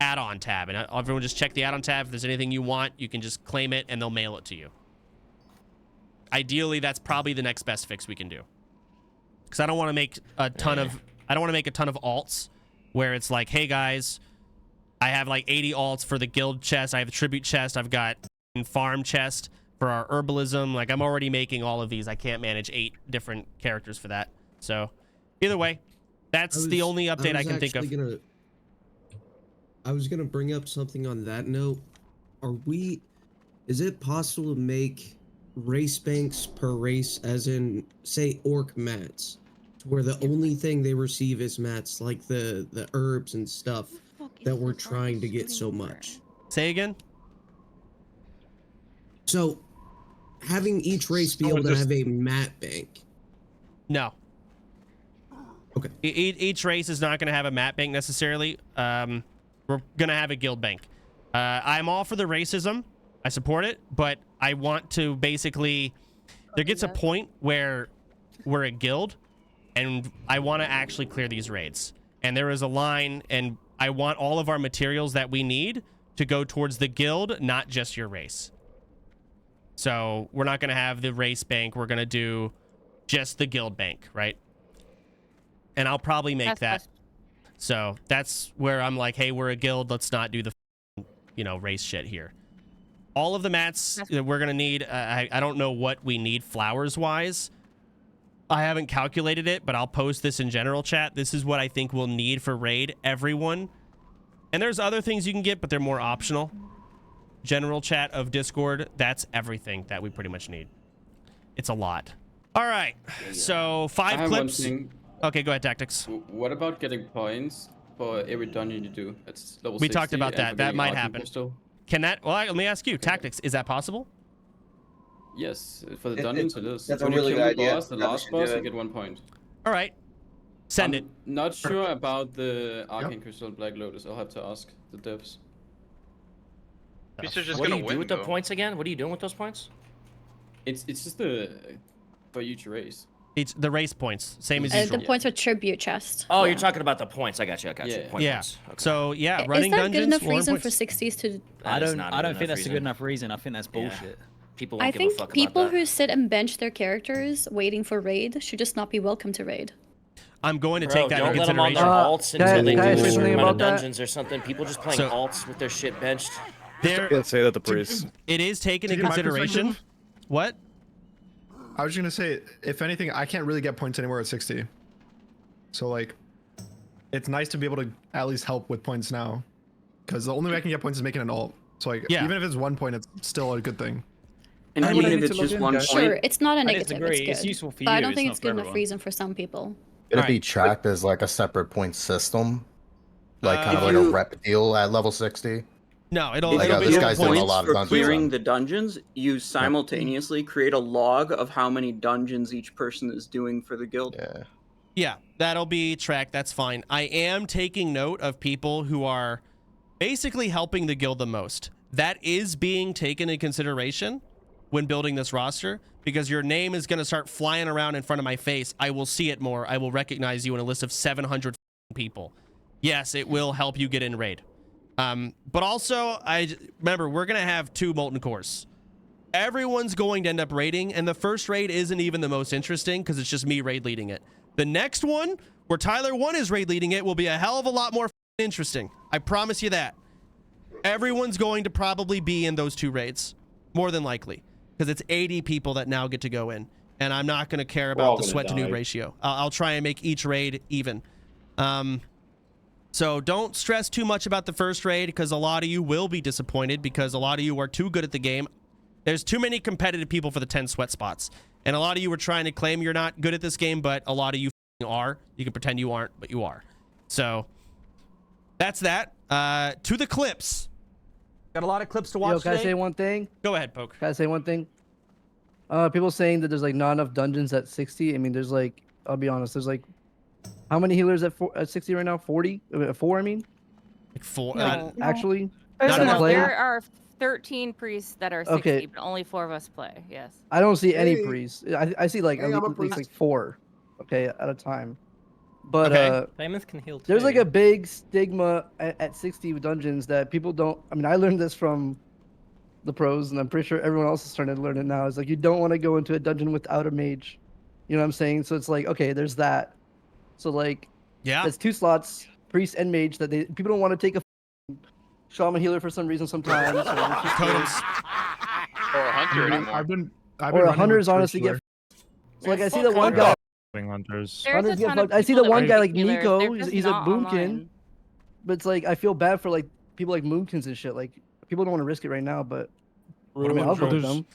add-on tab. And everyone just check the add-on tab. If there's anything you want, you can just claim it and they'll mail it to you. Ideally, that's probably the next best fix we can do. Because I don't want to make a ton of alts where it's like, hey guys, I have like 80 alts for the guild chest. I have a tribute chest. I've got a farm chest for our herbalism. Like I'm already making all of these. I can't manage 8 different characters for that. So either way, that's the only update I can think of. I was gonna bring up something on that note. Is it possible to make race banks per race, as in say orc mats, where the only thing they receive is mats, like the herbs and stuff that we're trying to get so much? Say again? So having each race be able to have a mat bank. No. Okay. Each race is not going to have a mat bank necessarily. We're going to have a guild bank. I'm all for the racism. I support it, but I want to basically... There gets a point where we're a guild, and I want to actually clear these raids. And there is a line, and I want all of our materials that we need to go towards the guild, not just your race. So we're not going to have the race bank. We're going to do just the guild bank, right? And I'll probably make that. So that's where I'm like, hey, we're a guild. Let's not do the, race shit here. All of the mats that we're going to need, I don't know what we need flowers-wise. I haven't calculated it, but I'll post this in general chat. This is what I think we'll need for raid, everyone. And there's other things you can get, but they're more optional. General chat of Discord, that's everything that we pretty much need. It's a lot. All right, so 5 clips. Okay, go ahead, Tactics. What about getting points for every dungeon you do? It's level 60. We talked about that. That might happen. Crystal. Can that? Well, let me ask you, Tactics. Is that possible? Yes, for the dungeons it is. That's When a you really kill good the idea. boss, the Probably last should boss, do you it. get 1 point. All right. Send it. Not sure about the Arcane Crystal Black Lotus. I'll have to ask the devs. What do you do with the points again? What are you doing with those points? It's just for each race. It's the race points, same as The usual. points are tribute chest. Oh, you're talking about the points. I got you. Yeah. Point Yeah. points. Okay. So yeah, Is running that dungeons. good enough more reason for points. 60s to? That is not I don't enough think that's a reason. good enough reason. I think that's Yeah. bullshit. People won't I give a think fuck people about that. who sit and bench their characters waiting for raid should just not be welcome to raid. I'm going to Bro, take that don't into let them on consideration. their alts until they do can I a say certain something amount of about that? dungeons or something. People just playing So- alts with their shit benched. There, Yeah, say that to priests. it is taken To into get my consideration. perspective? What? I was just gonna say, if anything, I can't really get points anywhere at 60. So like, it's nice to be able to at least help with points now, because the only way I can get points is making an alt. So like, Yeah. even if it's 1 point, it's still a good thing. And I even need if to it's look just in, 1 guys. point. Sure, it's not a negative. disagree. It's It's good. useful for But I you, don't it's think not it's for good enough everyone. reason for some people. Could it Alright. be tracked as like a separate point system? Like kind of If like a you- rep deal at level 60? No, it'll, If it'll you be have this guy's doing a points lot of for dungeons clearing then. the dungeons, you simultaneously create a log of how many dungeons each person is doing for the guild. Yeah. Yeah, that'll be tracked. That's fine. I am taking note of people who are basically helping the guild the most. That is being taken into consideration when building this roster, because your name is going to start flying around in front of my face. I will see it more. I will recognize you in a list of 700 people. Yes, it will help you get in raid. But also, remember, we're going to have 2 molten cores. Everyone's going to end up raiding, and the first raid isn't even the most interesting because it's just me raid leading it. The next one, where Tyler 1 is raid leading it, will be a hell of a lot more interesting. I promise you that. Everyone's going to probably be in those 2 raids, more than likely, because it's 80 people that now get to go in, and I'm not going to care about the sweat to noob ratio. I'll try and make each raid even. So don't stress too much about the first raid, because a lot of you will be disappointed because a lot of you are too good at the game. There's too many competitive people for the 10 sweat spots, and a lot of you are trying to claim you're not good at this game, but a lot of you are. You can pretend you aren't, but you are. So that's that. To the clips. Got a lot of clips to watch. Yo, can I today. say one thing? Go ahead, Poke. Can I say one thing? People saying that there's like not enough dungeons at 60. I mean, there's like, I'll be honest, there's like, how many healers at 60 right now? 40? 4, I mean? Like 4? No. Actually? There's Not enough play? there are 13 priests that are 60, Okay. but only 4 of us play. Yes. I don't see any Hey. priests. I see like Hey, at I'm a least priest. like 4, okay, at a time. But Famous can heal too. there's like a big stigma at 60 dungeons that people don't. I mean, I learned this from the pros, and I'm pretty sure everyone else is starting to learn it now. It's like you don't want to go into a dungeon without a mage. You know what I'm saying? So it's like, okay, there's that. So like, yeah, that's 2 slots, priest and mage. That people don't want to take a shaman healer for some reason sometimes. Or Or a hunter anymore. I've been or a hunters honestly get. So like I see the one guy. Hunters. Hunters get ton of fucked. I see people the that one are guy like healers, Nico. they're just He's a not boomkin. online. But it's like I feel bad for like people like Moomkins and shit. Like people don't want to risk it right now, but I mean, I'll go with them.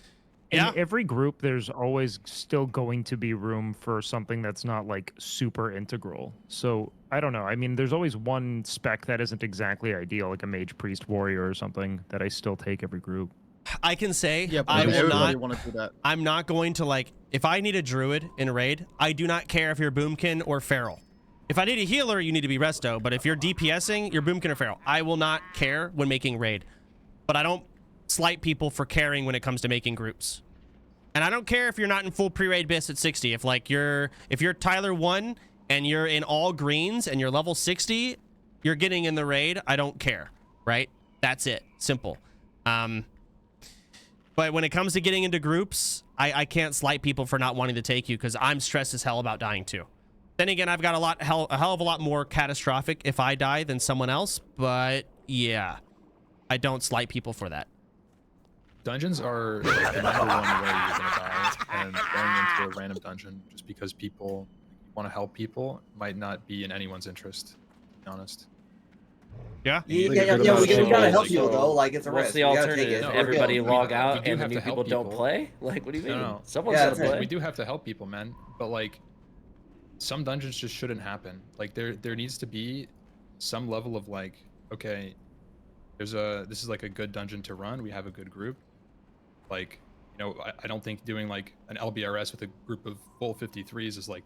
In every group, there's always still going to be room for something that's not like super integral. So I don't know. I mean, there's always one spec that isn't exactly ideal, like a mage, priest, warrior, or something that I still take every group. I can say Yeah, but I will everybody not. want to do that. I'm not going to like. If I need a druid in a raid, I do not care if you're boomkin or feral. If I need a healer, you need to be resto. But if you're DPSing, you're boomkin or feral. I will not care when making raid. But I don't slight people for caring when it comes to making groups. And I don't care if you're not in full pre-raid bis at 60. If like you're Tyler 1 and you're in all greens and you're level 60, you're getting in the raid. I don't care, right? That's it. Simple. But when it comes to getting into groups, I can't slight people for not wanting to take you because I'm stressed as hell about dying too. Then again, I've got a hell of a lot more catastrophic if I die than someone else. But yeah, I don't slight people for that. Dungeons are the number one way you're gonna die, and going into a random dungeon just because people want to help people might not be in anyone's interest, to be honest. Yeah. We gotta help you though. Like it's a What's risk. the We gotta take alternative? it. No, everybody log we out do and the have new to help people don't people. play? Like, what do you mean? No. Someone's gotta that's right. play. We do have to help people, man. But like, some dungeons just shouldn't happen. Like there needs to be some level of like, okay, this is like a good dungeon to run. We have a good group. Like, you know, I don't think doing like an LBRS with a group of full 53s is like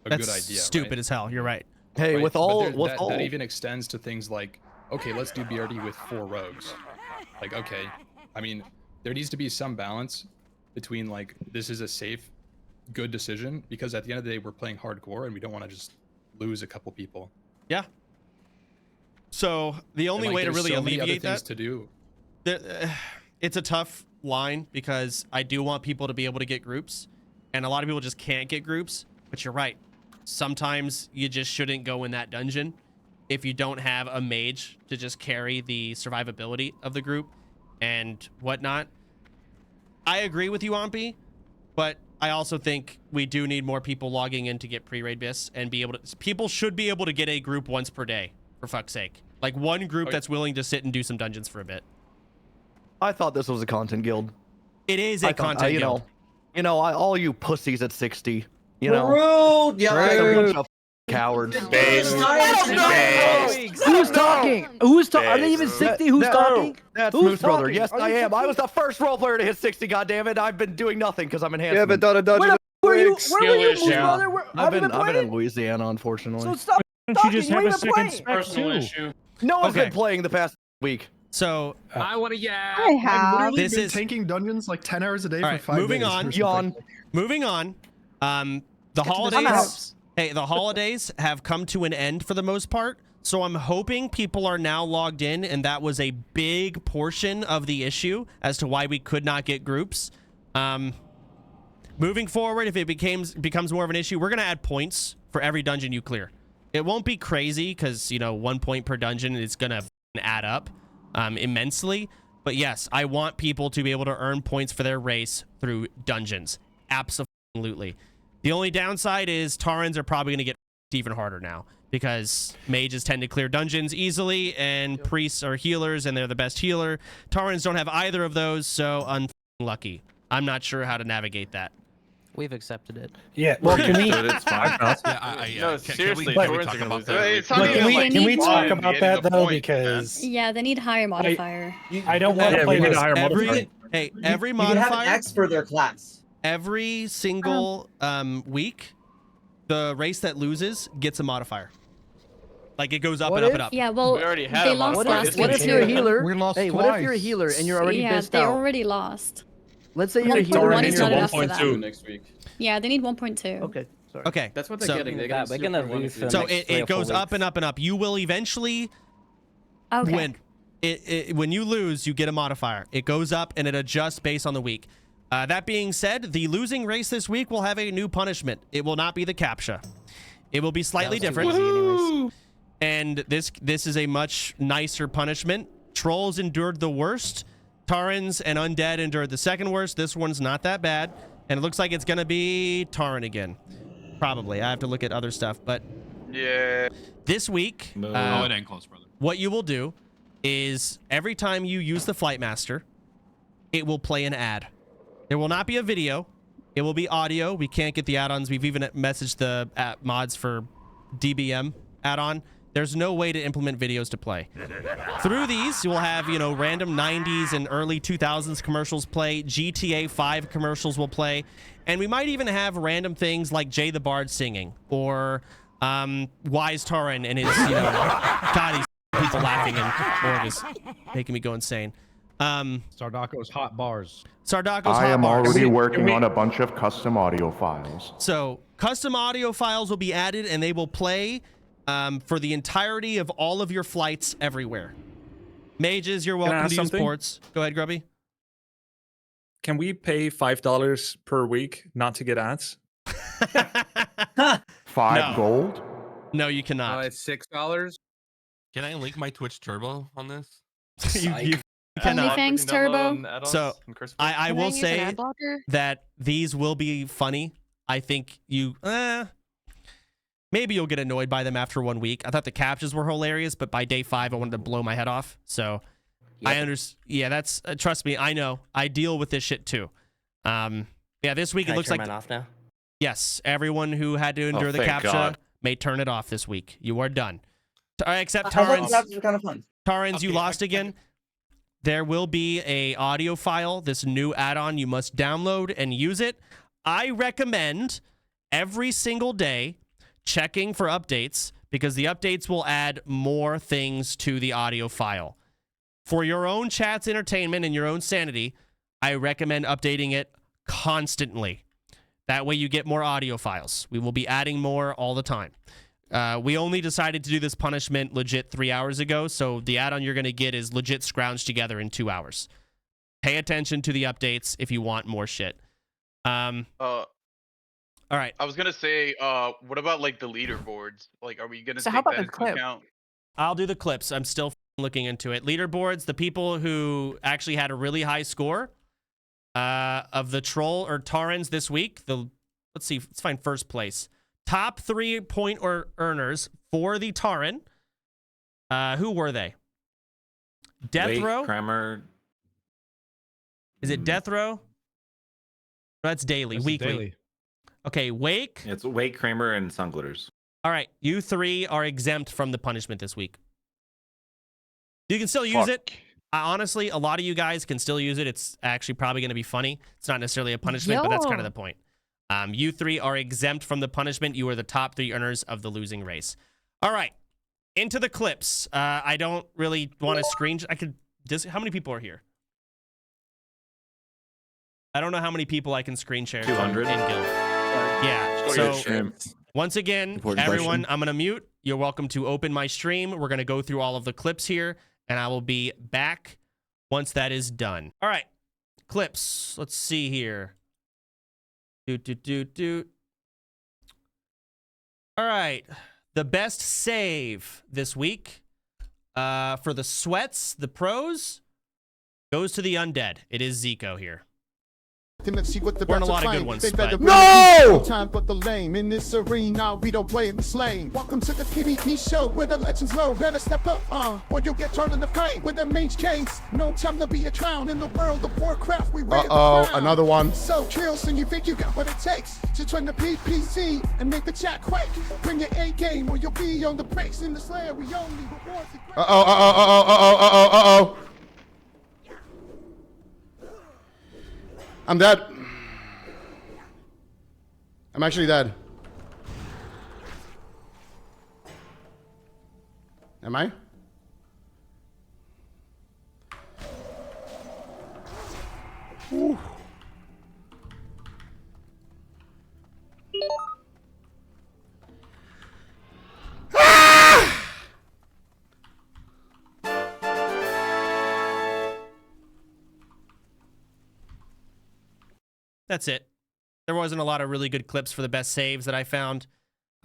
a That's good idea. stupid right? as hell. You're right. Hey, Right? with But all that even extends to things like, okay, let's do BRD with 4 rogues. Like, okay, I mean, there needs to be some balance between like, this is a safe, good decision, because at the end of the day, we're playing hardcore and we don't want to just lose a couple people. Yeah. So the only And, like, way to there's really so many other alleviate things that, to do. It's a tough line because I do want people to be able to get groups, and a lot of people just can't get groups. But you're right. Sometimes you just shouldn't go in that dungeon if you don't have a mage to just carry the survivability of the group and whatnot. I agree with you, Ompy, but I also think we do need more people logging in to get pre-raid bis and be able to. People should be able to get a group once per day, for fuck's sake. Like one group that's willing to sit and do some dungeons for a bit. I thought this was a content guild. It is a content guild. All you pussies at 60. You know, Rude, yeah. a bunch of cowards. Who's talking? Who's talking? Are they even 60? Who's talking? That's Who's Moose Brother. talking? Yes, Are I they am. I 60? was the first role player to hit 60. Goddammit! I've been doing nothing because I'm enhanced. You haven't done a dungeon. Where were you, Moose Brother? I've been in Louisiana, unfortunately. So stop Don't talking. you just You have ain't a been second playing. spec too? No one's Okay. been playing the past week. So I want to I've literally This been is- tanking dungeons like 10 hours a day All for right, 5 moving days. on. or something. Moving on. The to the holidays. house. Hey, the holidays have come to an end for the most part. So I'm hoping people are now logged in, and that was a big portion of the issue as to why we could not get groups. Moving forward, if it becomes more of an issue, we're gonna add points for every dungeon you clear. It won't be crazy because 1 point per dungeon is gonna add up immensely. But yes, I want people to be able to earn points for their race through dungeons. Absolutely. The only downside is Taurens are probably gonna get even harder now because mages tend to clear dungeons easily, and priests are healers, and they're the best healer. Taurens don't have either of those, so unlucky. I'm not sure how to navigate that. We've accepted it. Yeah. Well, can we? It's fine. No, seriously, can we talk about that? Can we talk about that though? Because Yeah, they need higher modifier. I don't want to play this. Every You can have an modifier. X for their class. Every single week, the race that loses gets a modifier. Like it goes up and up and up. Yeah, well, We already had they a lost modifier. last What week. if you're a healer? We lost Hey, what if you're a healer and you're already Yeah, pissed they out? already lost. Let's say you're a 1.1 healer and is you're not enough for them. next week. Yeah, they need 1.2. Okay, sorry. Okay. That's what they're so, getting. They're Yeah, getting we're gonna 0.1 lose if you- the So next it 3 or 4 goes up weeks. and up and up. You will eventually Okay. when you lose, you get a modifier. It goes up and it adjusts based on the week. That being said, the losing race this week will have a new punishment. It will not be the captcha. It will be slightly different. And this is a much nicer punishment. Trolls endured the worst. Taurens and Undead endured the second worst. This one's not that bad. And it looks like it's going to be Tauren again. Probably. I have to look at other stuff. But yeah, this week, it ain't close, brother. what you will do is every time you use the Flight Master, it will play an ad. There will not be a video. It will be audio. We can't get the add-ons. We've even messaged the mods for DBM add-on. There's no way to implement videos to play. Through these, you will have, random 90s and early 2000s commercials play. GTA 5 commercials will play. And we might even have random things like Jay the Bard singing or Wise Tauren and his, God, these people laughing and Org is making me go insane. Sardako's hot bars. Sardako's I hot am bars. already working on a bunch of custom audio files. So custom audio files will be added and they will play for the entirety of all of your flights everywhere. Mages, you're welcome to use ports. Go ahead, Grubby. Can we pay $5 per week not to get ads? 5 gold? No, you cannot. It's $6. Can I link my Twitch Turbo on this? you cannot. OnlyFangs Turbo. So I will say that these will be funny. I think you maybe you'll get annoyed by them after 1 week. I thought the captures were hilarious, but by day 5 I wanted to blow my head off. So I understand. Yeah, that's trust me. I know. I deal with this shit too. Yeah, this week Can it looks I turn like mine off now? Yes, everyone who had to endure the thank CAPTCHA God. may turn it off this week. You are done. Except I thought Tarans. that was kind of fun. Tarans, you lost again. There will be a audio file, this new add-on. You must download and use it. I recommend every single day checking for updates because the updates will add more things to the audio file. For your own chat's entertainment and your own sanity, I recommend updating it constantly. That way you get more audio files. We will be adding more all the time. We only decided to do this punishment legit 3 hours ago, so the add-on you're going to get is legit scrounged together in 2 hours. Pay attention to the updates if you want more shit. All right. I was gonna say, what about like the leaderboards? Like, are we gonna So take how about that the into clip? account? I'll do the clips. I'm still looking into it. Leaderboards, the people who actually had a really high score of the troll or Tarans this week. Let's see. Let's find first place. Top 3 point earners for the Taran. Who were they? Death Row? Kramer. Is it Death Row? That's daily, weekly. Daily. Okay, Wake. It's Wake, Kramer, and Sunglitters. All right, you 3 are exempt from the punishment this week. You can still use it. Honestly, a lot of you guys can still use it. It's actually probably going to be funny. It's not necessarily a punishment, but that's kind of the point. You 3 are exempt from the punishment. You are the top 3 earners of the losing race. All right, into the clips. I don't really want to screen. How many people are here? I don't know how many people I can screen share. 200 in Guild. Yeah. So once again, everyone, I'm gonna mute. You're welcome to open my stream. We're gonna go through all of the clips here, and I will be back once that is done. All right, clips. Let's see here. All right, the best save this week for the sweats, the pros, goes to the undead. It is Zico here. We're in a lot of good ones. No! Time for the lame in this arena. We don't play in the slang. Welcome to the PvP show where the legends low. Better step up, or you'll get turned in the fight with the mage chains. No time to be a clown in the world of Warcraft. We wear the crown. Another one. So chill, so you think you got what it takes to turn the PPC and make the chat quake. Bring your A game or you'll be on the brakes in the Slayer. We only rewards the I'm dead. I'm actually dead. Am I? Ooh. That's it. There wasn't a lot of really good clips for the best saves that I found.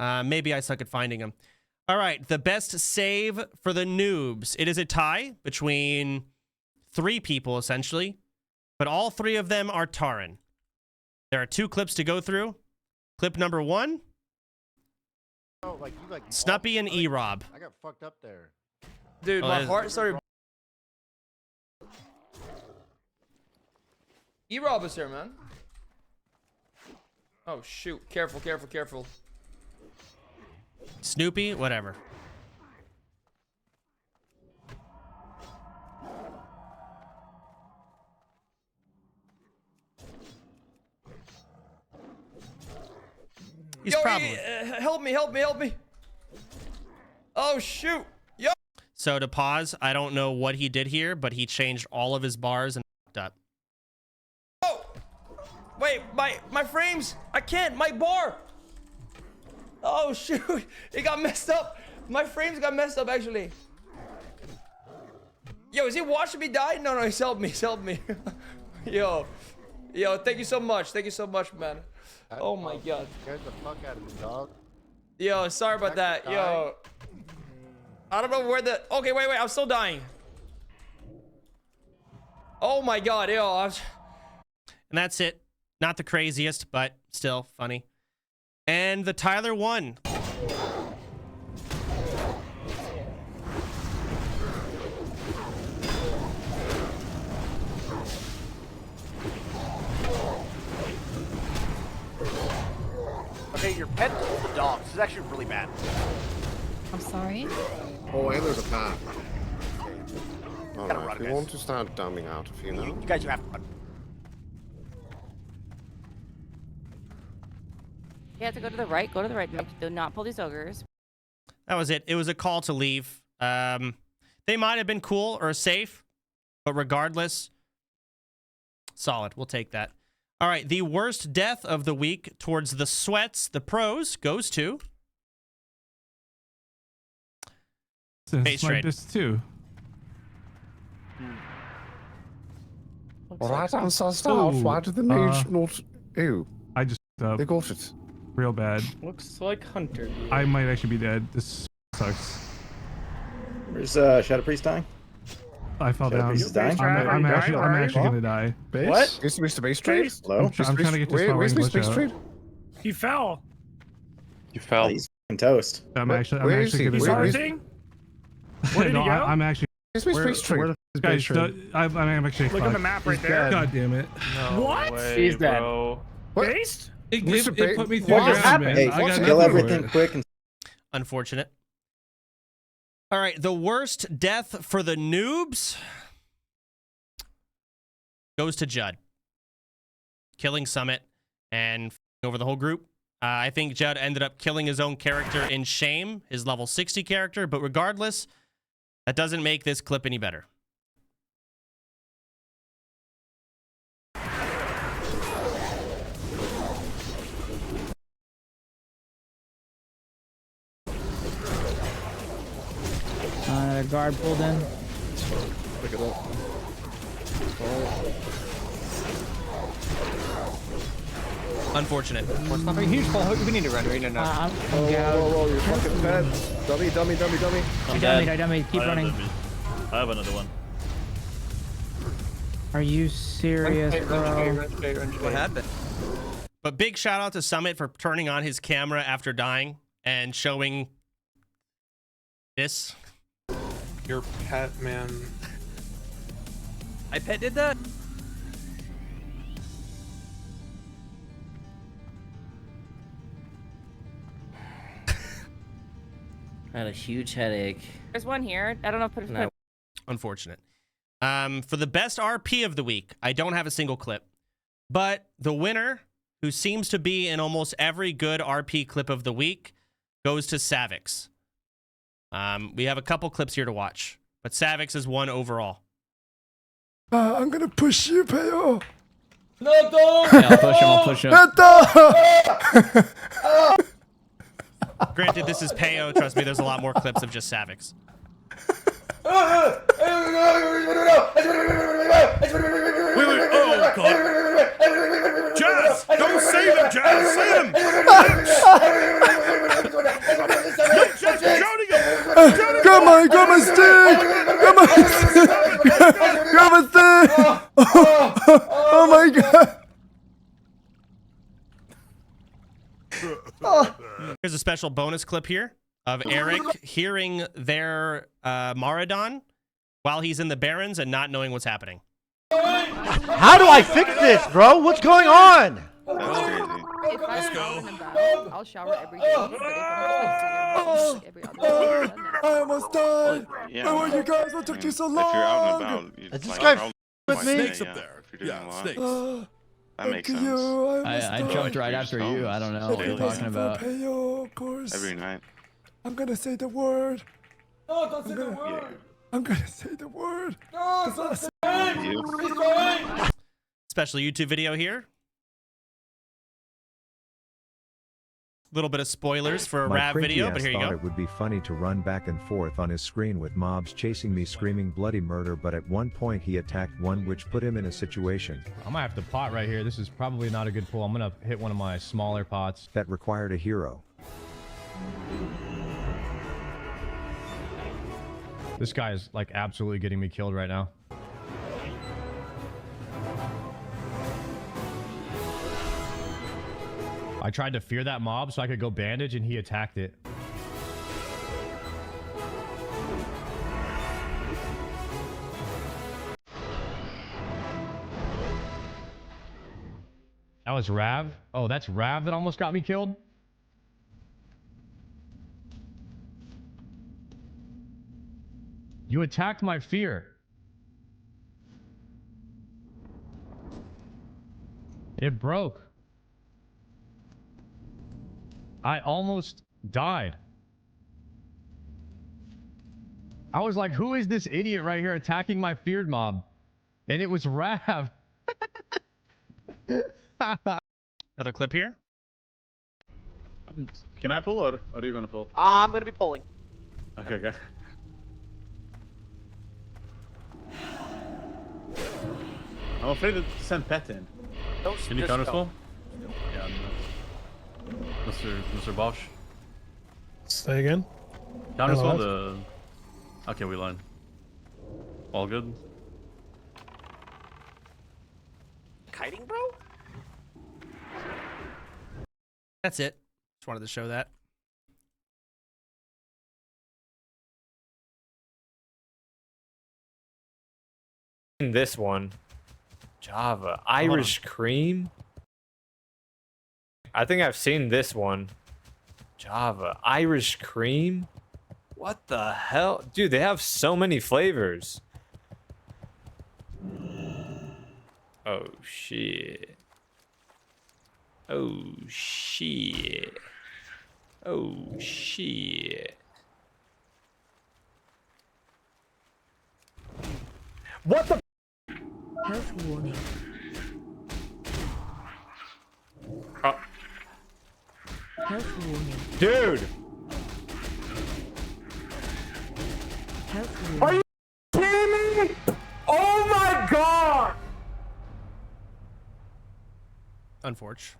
Maybe I suck at finding them. All right, the best save for the noobs. It is a tie between 3 people, essentially. But all 3 of them are Taran. There are 2 clips to go through. Clip number 1. Snuppy and E-Rob. I got fucked up there. Dude, my heart started. E-Rob is here, man. Oh shoot! Careful, careful, careful. Snoopy, whatever. He's probably. Help me, help me, help me. Oh shoot! Yo. So to pause, I don't know what he did here, but he changed all of his bars and fucked up. Oh! Wait, my frames! I can't! My bar! Oh shoot! It got messed up! My frames got messed up actually. Yo, is he watching me die? No, he's helped me, he's helped me. Yo, thank you so much, man. Oh my god. Scared the fuck out of me, dog. Yo, sorry about that. Yo. I don't know where the... Okay, wait, I'm still dying. Oh my god, yo. And that's it. Not the craziest, but still funny. And the Tyler won. Head the dog. This is actually really bad. I'm sorry. Oh, and there's a path. Gotta Alright, run, we guys. want to start dumbing out a few now. You guys, you have to run. You have to go to the right. Go to the right. Do not pull these ogres. That was it. It was a call to leave. They might have been cool or safe, but regardless, solid. We'll take that. All right, the worst death of the week towards the sweats, the pros, goes to Base Trade. This too. Alright, I'm so starved. Why did the mage not... Ew. I just They got it. real bad. Looks like Hunter. I might actually be dead. This sucks. Where's Shadow Priest dying? I fell Shadow down. Priest is dying? I'm actually gonna die. Base? What? Is Mr. Base Trade? Hello? I'm trying to get this Where's power Mr. Base glitch Trade? out. He fell. You fell. He's f***ing toast. I'm Where- actually where is he? gonna Where is- die. Where did No, he go? I'm actually. Where's Mr. Base Trade? Where the Guys, I'm actually. Look on the map right there. God damn it. What? He's dead. Based? Mr. put me What just happened? Hey, I got kill nothing for everything it. quick and Unfortunate. All right, the worst death for the noobs goes to Judd. Killing Summit and over the whole group. I think Judd ended up killing his own character in shame, his level 60 character, but regardless, that doesn't make this clip any better. guard pulled in. Pick it up. Unfortunate. Huge fall. We need to run. We need to run. Whoa, you're fucking dead. Dummy. I dummy. Keep running. I have another one. Are you serious, bro? What happened? But big shout out to Summit for turning on his camera after dying and showing this. Your pet, man. My pet did that? I had a huge headache. There's one here. I don't know if it's No. Unfortunate. For the best RP of the week, I don't have a single clip. But the winner, who seems to be in almost every good RP clip of the week, goes to Savix. We have a couple clips here to watch, but Savix is one overall. I'm gonna push you, Peo. No, don't! Yeah, I'll push him. Granted, this is Peo. Trust me, there's a lot more clips of just Savix. Wait, oh god. Jazz! Don't save him, Jazz! Save him! Jazz, drowning him! Grab my stick! Grab my stick! Oh my god! Here's a special bonus clip here of Eric hearing their Maradon while he's in the Barrens and not knowing what's happening. How do I fix this, bro? What's going on? Let's go. I'll shower every day. But if I'm every other day, I almost died! Yeah. Why were you guys? What took you so long? If you're out and about, Is this guy with me? Snakes up there. If you're doing a lot. Snakes. That makes sense. I jumped right after you. I don't know what you're talking about. Peo, of course. Every night. I'm gonna say the word. No, don't say the word. I'm gonna say the word. No, don't say it. Special YouTube video here. Little bit of spoilers for a Rav video, but here you thought go. it would be funny to run back and forth on his screen with mobs chasing me screaming bloody murder, but at one point he attacked one which put him in a situation I might have to pot right here. This is probably not a good pull. I'm gonna hit one of my smaller pots. that required a hero. This guy is like absolutely getting me killed right now. I tried to fear that mob so I could go bandage and he attacked it. That was Rav? Oh, that's Rav that almost got me killed? You attacked my fear. It broke. I almost died. I was like, who is this idiot right here attacking my feared mob? And it was Rav. Another clip here. Can I pull or are you gonna pull? I'm gonna be pulling. Okay, okay. I'm afraid to send Pet in. Can you counterspell? Yeah, no. Mr. Bosch. Say again? Counterspell the... Okay, we line. All good? Kiting, bro? That's it. Just wanted to show that. This one. Java. Irish cream? I think I've seen this one. Java. Irish cream? What the hell? Dude, they have so many flavors. Oh, shit. Oh, shit. Oh, shit. What the? Health warning. Health warning. Dude! Health warning. Are you kidding me? Oh my god! Unfortunate.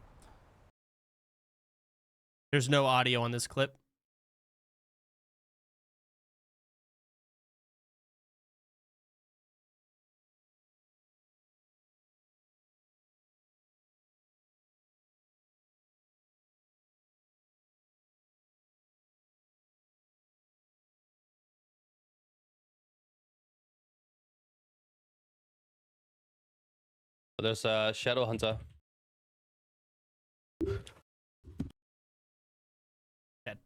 There's no audio on this clip. There's a Shadow Hunter. Dead.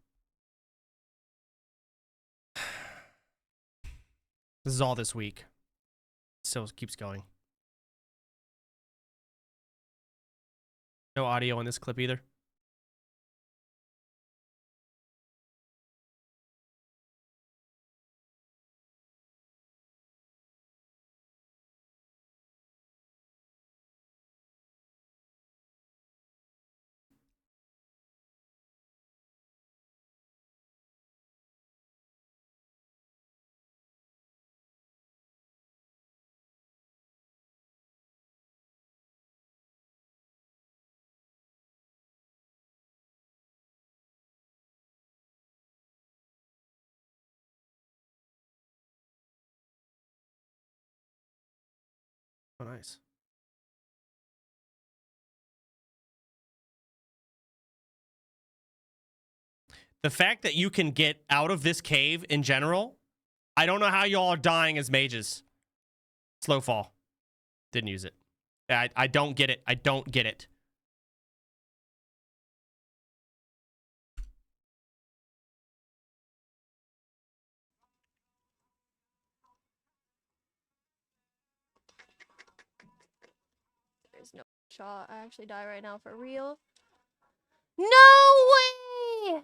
This is all this week. Still keeps going. No audio on this clip either. Oh, nice. The fact that you can get out of this cave in general, I don't know how y'all are dying as mages. Slow fall. Didn't use it. I don't get it. I don't get it. There's no shot. I actually die right now for real. No way!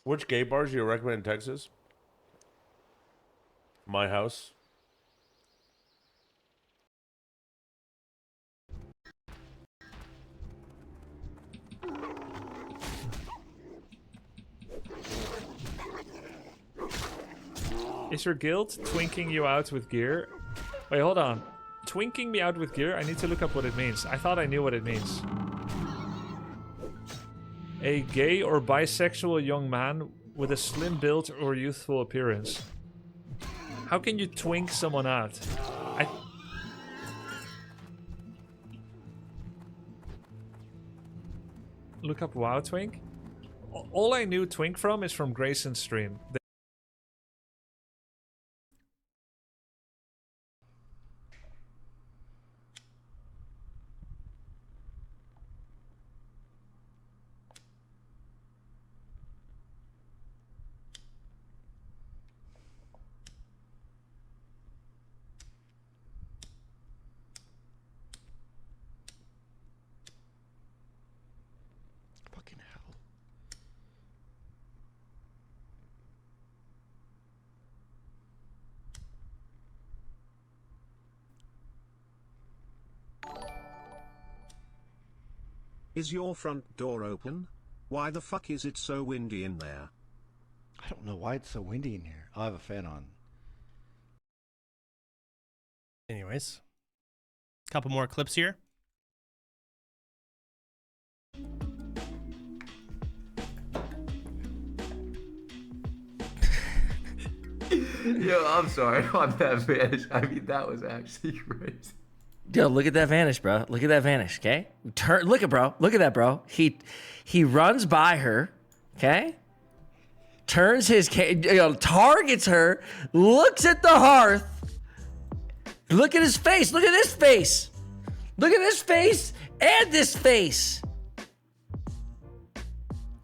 Which gay bars do you recommend in Texas? My house. Is your guild twinking you out with gear? Wait, hold on. Twinking me out with gear? I need to look up what it means. I thought I knew what it means. A gay or bisexual young man with a slim build or youthful appearance. How can you twink someone out? Look up WoW twink. All I knew twink from is from Graycen's stream. Fucking hell. Is your front door open? Why the fuck is it so windy in there? I don't know why it's so windy in here. I'll have a fan on. Anyways, a couple more clips here. Yo, I'm sorry on that vanish. I mean, that was actually crazy. Yo, look at that vanish, bro. Look at that vanish, okay? Look at bro. Look at that, bro. He runs by her, okay? Turns his targets her, looks at the hearth. Look at his face. Look at this face. Look at this face and this face.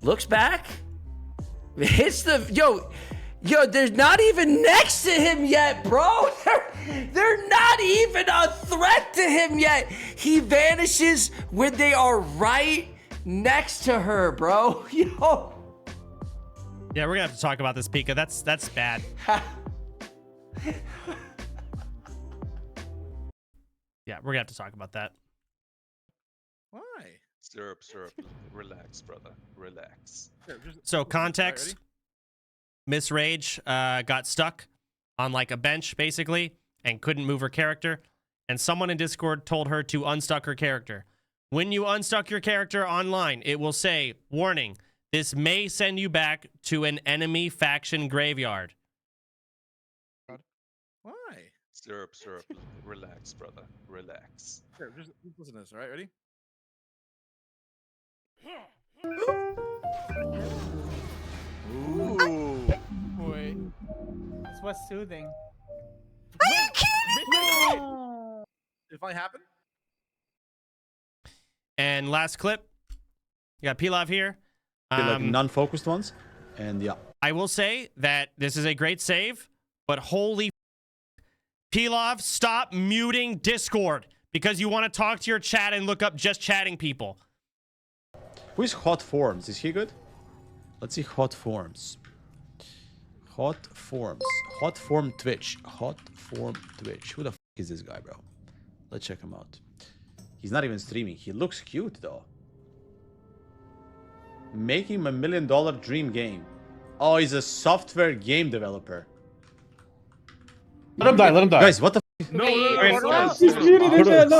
Looks back. Hits the Yo, they're not even next to him yet, bro. They're not even a threat to him yet. He vanishes when they are right next to her, bro. Yo. Yeah, we're gonna have to talk about this, Pika. That's bad. Yeah, we're gonna have to talk about that. Why? Syrup. Relax, brother. Relax. So context. Miss Rage got stuck on like a bench basically and couldn't move her character, and someone in Discord told her to unstuck her character. When you unstuck your character online, it will say, warning, this may send you back to an enemy faction graveyard. Why? Syrup. Relax, brother. Relax. Here, just listen to this, alright? Ready? Ooh. Boy. That's what's soothing. Are you kidding me? No. Did it finally happen? And last clip, you got Pilaf here. Like non-focused ones, and yeah. I will say that this is a great save, but holy Pilaf, stop muting Discord because you want to talk to your chat and look up just chatting people. Who is Hot Forms? Is he good? Let's see Hot Forms. Hot Forms. Hot Form Twitch. Hot Form Twitch. Who the f is this guy, bro? Let's check him out. He's not even streaming. He looks cute, though. Making a $1 million dream game. Oh, he's a software game developer. Let him die, let him die. Guys, what the f? No, He's muted again.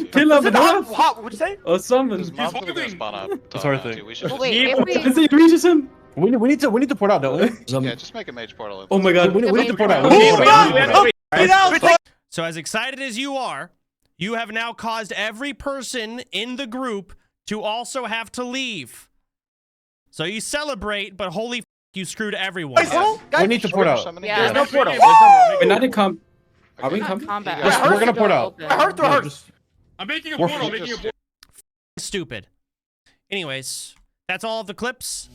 Kill him, What? What'd you say? Oh, summon. He's spawn up. That's our thing. Wait, if we... It reaches him. We need to port out, don't we? Yeah, just make a mage portal. Oh my god, we need to port out. So as excited as you are, you have now caused every person in the group to also have to leave. So you celebrate, but holy f you screwed everyone. We need to port out. Yeah. There's no portal. We're not in combat. Are we in combat? We're gonna port out. I'm making a portal. Stupid. Anyways, that's all of the clips.